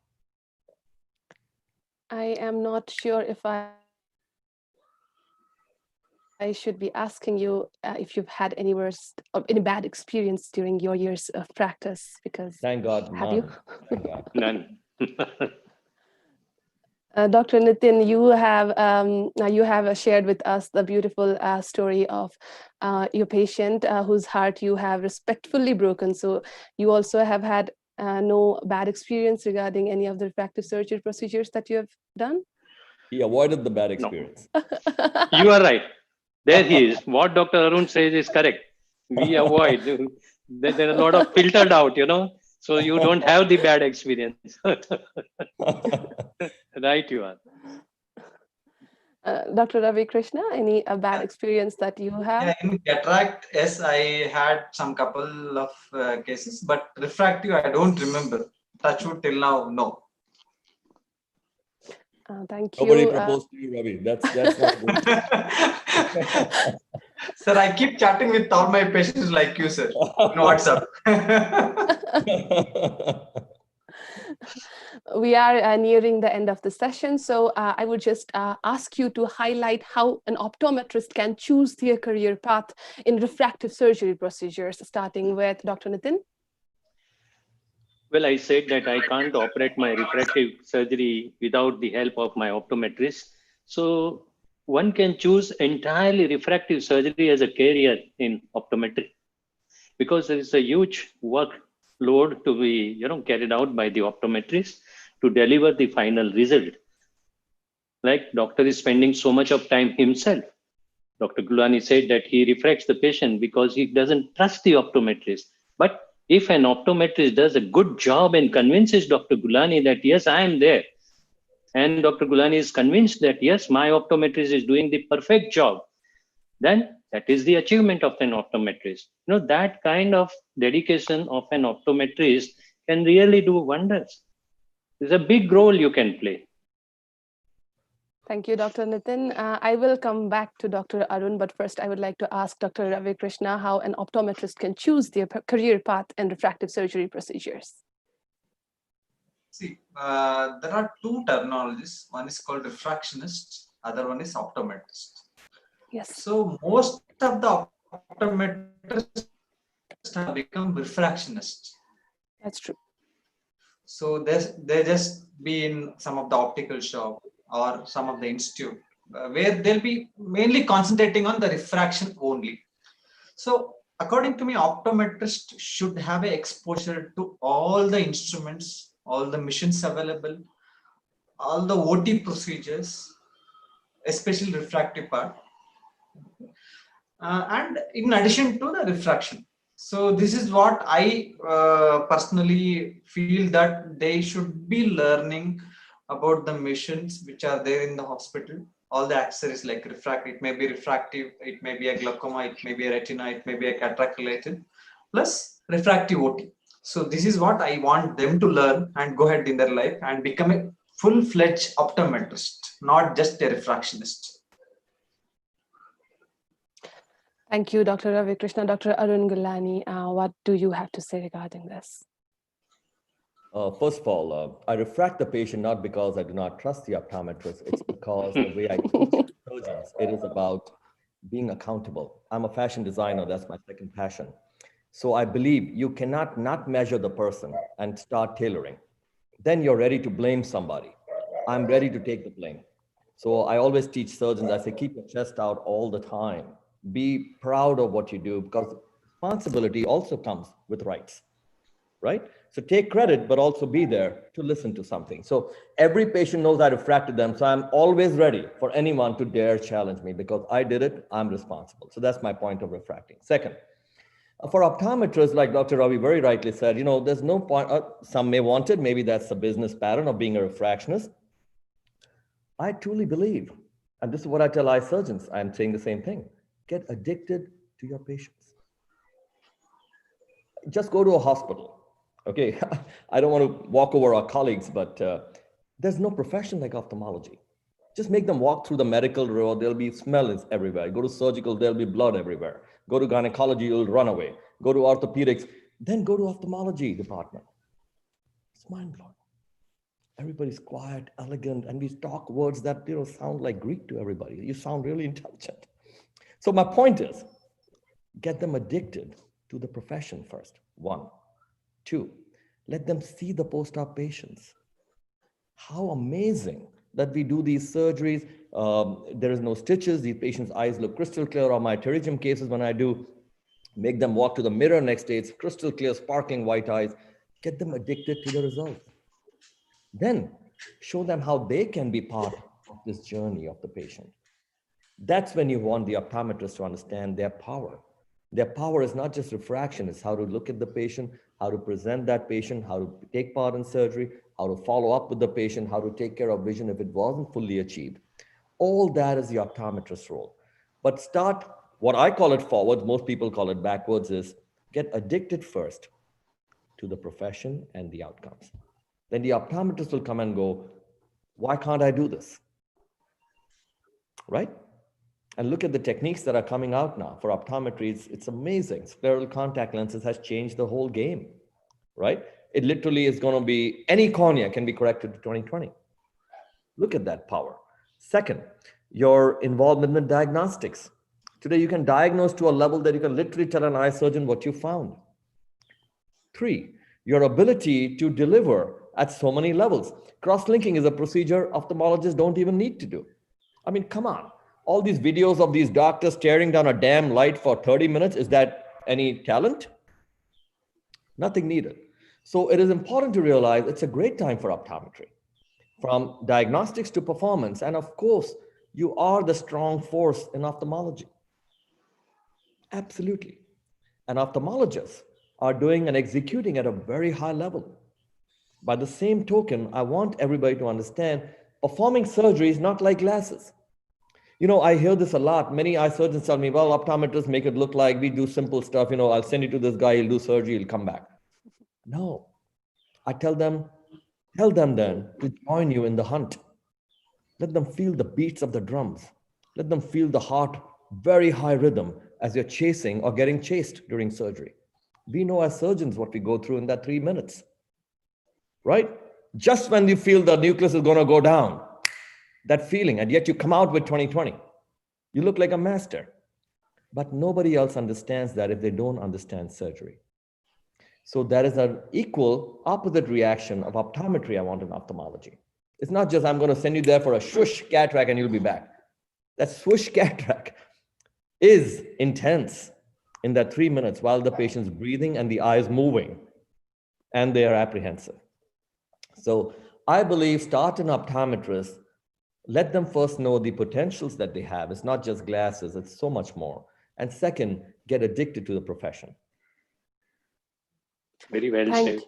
[SPEAKER 2] I am not sure if I should be asking you if you've had any worst or any bad experience during your years of practice, because
[SPEAKER 3] Thank God,
[SPEAKER 2] have
[SPEAKER 3] none.
[SPEAKER 2] you?
[SPEAKER 3] Thank God.
[SPEAKER 6] None.
[SPEAKER 2] Dr. Nitin, you have shared with us the beautiful story of your patient whose heart you have respectfully broken. So you also have had no bad experience regarding any of the refractive surgery procedures that you have done?
[SPEAKER 3] He avoided the bad
[SPEAKER 6] No.
[SPEAKER 3] experience.
[SPEAKER 6] You are right. There he is. What Dr. Arun says is correct. We avoid. There are a lot of filtered out, so you don't have the bad experience. Right, you are.
[SPEAKER 2] Dr. Ravi Krishna, any bad experience that you have?
[SPEAKER 4] Yeah, in cataract, yes, I had some couple of cases, but refractive, I don't remember. Touch wood till now, no.
[SPEAKER 2] Thank
[SPEAKER 3] Nobody
[SPEAKER 2] you.
[SPEAKER 3] proposed to you, Ravi. That's not good.
[SPEAKER 4] Sir, I keep chatting with all my patients like you, sir. In WhatsApp.
[SPEAKER 2] We are nearing the end of the session, so I would just ask you to highlight how an optometrist can choose their career path in refractive surgery procedures, starting with Dr. Nitin.
[SPEAKER 6] Well, I said that I can't operate my refractive surgery without the help of my optometrist. So one can choose entirely refractive surgery as a career in optometry, because there is a huge workload to be carried out by the optometrist to deliver the final result. Like doctor is spending so much of time himself. Dr. Gulani said that he refracts the patient because he doesn't trust the optometrist. But if an optometrist does a good job and convinces Dr. Gulani that, yes, I am there, and Dr. Gulani is convinced that, yes, my optometrist is doing the perfect job, then that is the achievement of an optometrist. That kind of dedication of an optometrist can really do wonders. There's a big role you can play.
[SPEAKER 2] Thank you, Dr. Nitin. I will come back to Dr. Arun, but first I would like to ask Dr. Ravi Krishna how an optometrist can choose their career path in refractive surgery procedures.
[SPEAKER 4] See, there are two terminologies. One is called refractionist, other one is optometrist.
[SPEAKER 2] Yes.
[SPEAKER 4] So most of the optometrists have become refractionists.
[SPEAKER 2] That's true.
[SPEAKER 4] So they just be in some of the optical shop or some of the institute where they'll be mainly concentrating on the refraction only. So according to me, optometrist should have a exposure to all the instruments, all the machines available, all the OT procedures, especially refractive part, and in addition to the refraction. So this is what I personally feel, that they should be learning about the machines which are there in the hospital, all the accessories like refractive. It may be refractive, it may be a glaucoma, it may be a retina, it may be a cataract related, plus refractive OT. So this is what I want them to learn and go ahead in their life and become a full-fledged optometrist, not just a refractionist.
[SPEAKER 2] Thank you, Dr. Ravi Krishna. Dr. Arun Gulani, what do you have to say regarding this?
[SPEAKER 3] First of all, I refract the patient not because I do not trust the optometrist. It's because the way I teach surgeons, it is about being accountable. I'm a fashion designer. That's my second passion. So I believe you cannot not measure the person and start tailoring. Then you're ready to blame somebody. I'm ready to take the blame. So I always teach surgeons, I say, keep your chest out all the time. Be proud of what you do, because responsibility also comes with rights, right? So take credit, but also be there to listen to something. So every patient knows I refracted them. So I'm always ready for anyone to dare challenge me because I did it, I'm responsible. So that's my point of refracting. Second, for optometrists, like Dr. Ravi very rightly said, there's no point, some may want it, maybe that's the business pattern of being a refractionist. I truly believe, and this is what I tell eye surgeons, I'm saying the same thing, get addicted to your patients. Just go to a hospital, okay? I don't want to walk over our colleagues, but there's no profession like ophthalmology. Just make them walk through the medical road, there'll be smells everywhere. Go to surgical, there'll be blood everywhere. Go to gynecology, you'll run away. Go to orthopedics, then go to ophthalmology department. It's mind-blowing. Everybody's quiet, elegant, and we talk words that sound like Greek to everybody. You sound really intelligent. So my point is, get them addicted to the profession first, 1. 2, let them see the post-op patients. How amazing that we do these surgeries. There is no stitches. These patients' eyes look crystal clear. On my pterygium cases, when I do, make them walk to the mirror next day, it's crystal clear, sparkling white eyes. Get them addicted to the results. Then show them how they can be part of this journey of the patient. That's when you want the optometrist to understand their power. Their power is not just refraction, it's how to look at the patient, how to present that patient, how to take part in surgery, how to follow up with the patient, how to take care of vision if it wasn't fully achieved. All that is the optometrist's role. But start, what I call it forwards, most people call it backwards, is get addicted first to the profession and the outcomes. Then the optometrist will come and go, why can't I do this? Right? And look at the techniques that are coming out now for optometry. It's amazing. Scleral contact lenses has changed the whole game, right? It literally is going to be, any cornea can be corrected to 20/20. Look at that power. Second, your involvement in diagnostics. Today, you can diagnose to a level that you can literally tell an eye surgeon what you found. 3, your ability to deliver at so many levels. Cross-linking is a procedure ophthalmologists don't even need to do. I mean, come on. All these videos of these doctors staring down a damn light for 30 minutes, is that any talent? Nothing needed. So it is important to realize it's a great time for optometry, from diagnostics to performance. And of course, you are the strong force in ophthalmology. Absolutely. And ophthalmologists are doing and executing at a very high level. By the same token, I want everybody to understand performing surgery is not like glasses. I hear this a lot. Many eye surgeons tell me, well, optometrists make it look like we do simple stuff. I'll send you to this guy, he'll do surgery, he'll come back. No. I tell them then to join you in the hunt. Let them feel the beats of the drums. Let them feel the heart, very high rhythm as you're chasing or getting chased during surgery. We know as surgeons what we go through in that 3 minutes, right? Just when you feel the nucleus is going to go down, that feeling, and yet you come out with 20/20. You look like a master. But nobody else understands that if they don't understand surgery. So that is an equal opposite reaction of optometry I want in ophthalmology. It's not just I'm going to send you there for a swoosh cataract and you'll be back. That swoosh cataract is intense in that 3 minutes while the patient's breathing and the eyes moving and they are apprehensive. So I believe start an optometrist. Let them first know the potentials that they have. It's not just glasses, it's so much more. And second, get addicted to the profession.
[SPEAKER 6] Very well said.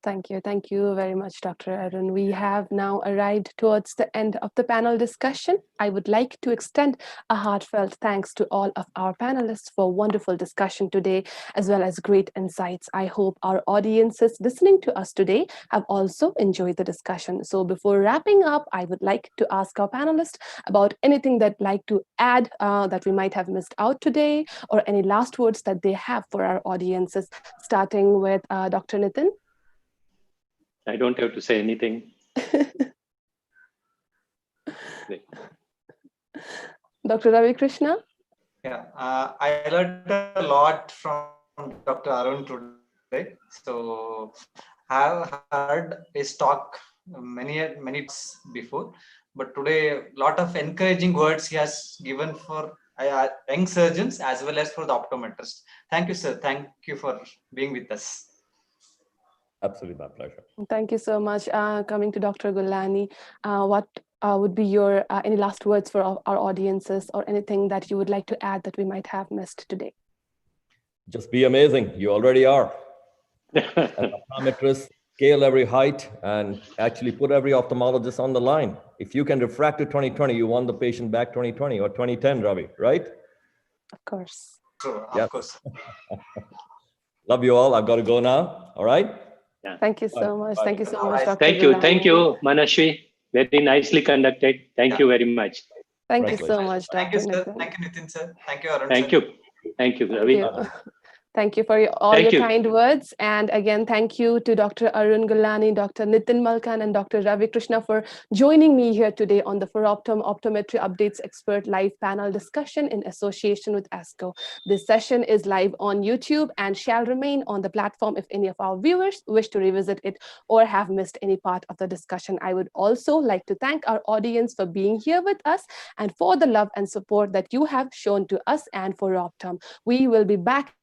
[SPEAKER 2] Thank you. Thank you very much, Dr. Arun. We have now arrived towards the end of the panel discussion. I would like to extend a heartfelt thanks to all of our panelists for wonderful discussion today, as well as great insights. I hope our audiences listening to us today have also enjoyed the discussion. So before wrapping up, I would like to ask our panelists about anything they'd like to add that we might have missed out today, or any last words that they have for our audiences, starting with Dr. Nitin.
[SPEAKER 6] I don't have to say anything.
[SPEAKER 2] Dr. Ravi Krishna?
[SPEAKER 4] Yeah, I learned a lot from Dr. Arun today. So I have heard his talk many before, but today a lot of encouraging words he has given for young surgeons as well as for the optometrists. Thank you, sir. Thank you for being with us.
[SPEAKER 3] Absolutely, my pleasure.
[SPEAKER 2] Thank you so much. Coming to Dr. Gulani, what would be your any last words for our audiences, or anything that you would like to add that we might have missed today?
[SPEAKER 3] Just be amazing. You already are. As optometrists, scale every height and actually put every ophthalmologist on the line. If you can refract to 2020, you want the patient back 2020 or 2010, Ravi, right?
[SPEAKER 2] Of course.
[SPEAKER 4] True,
[SPEAKER 3] Yep.
[SPEAKER 4] of course.
[SPEAKER 3] Love you all. I've got to go now. All right.
[SPEAKER 6] Yeah.
[SPEAKER 2] Thank you so much.
[SPEAKER 3] Bye.
[SPEAKER 2] Thank you so
[SPEAKER 4] All
[SPEAKER 2] much,
[SPEAKER 4] right.
[SPEAKER 2] Dr.
[SPEAKER 6] Thank you.
[SPEAKER 2] Gulani.
[SPEAKER 6] Thank you, Manashwi. Very nicely conducted. Thank you very much.
[SPEAKER 2] Thank you so
[SPEAKER 3] Congratulations.
[SPEAKER 2] much,
[SPEAKER 4] Thank you,
[SPEAKER 2] Dr.
[SPEAKER 4] sir.
[SPEAKER 2] Nitin.
[SPEAKER 4] Thank you, Nitin, sir. Thank you, Arun,
[SPEAKER 6] Thank
[SPEAKER 4] sir.
[SPEAKER 6] you. Thank you,
[SPEAKER 2] Thank
[SPEAKER 6] Ravi.
[SPEAKER 2] you. Thank you for all
[SPEAKER 6] Thank
[SPEAKER 2] your
[SPEAKER 6] you.
[SPEAKER 2] kind words. And again, thank you to Dr. Arun Gulani, Dr. Nitin Malkan, and Dr. Ravi Krishna for joining me here today on the ForOptom Optometry Updates Expert Live Panel Discussion in association with ASCO. This session is live on YouTube and shall remain on the platform if any of our viewers wish to revisit it or have missed any part of the discussion. I would also like to thank our audience for being here with us and for the love and support that you have shown to us and ForOptom. We will be back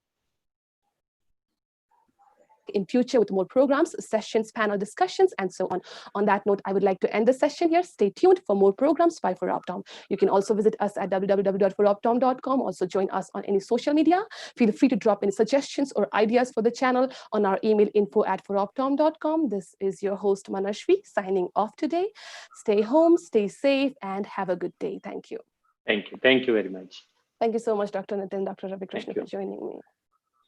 [SPEAKER 2] in future with more programs, sessions, panel discussions, and so on. On that note, I would like to end the session here. Stay tuned for more programs by ForOptom. You can also visit us at www.foroptom.com. Also join us on any social media. Feel free to drop any suggestions or ideas for the channel on our email info@foroptom.com. This is your host Manashwi signing off today. Stay home, stay safe, and have a good day. Thank you.
[SPEAKER 6] Thank you. Thank you very much.
[SPEAKER 2] Thank you so much, Dr. Nitin, Dr. Ravi Krishna,
[SPEAKER 6] you.
[SPEAKER 2] for joining me.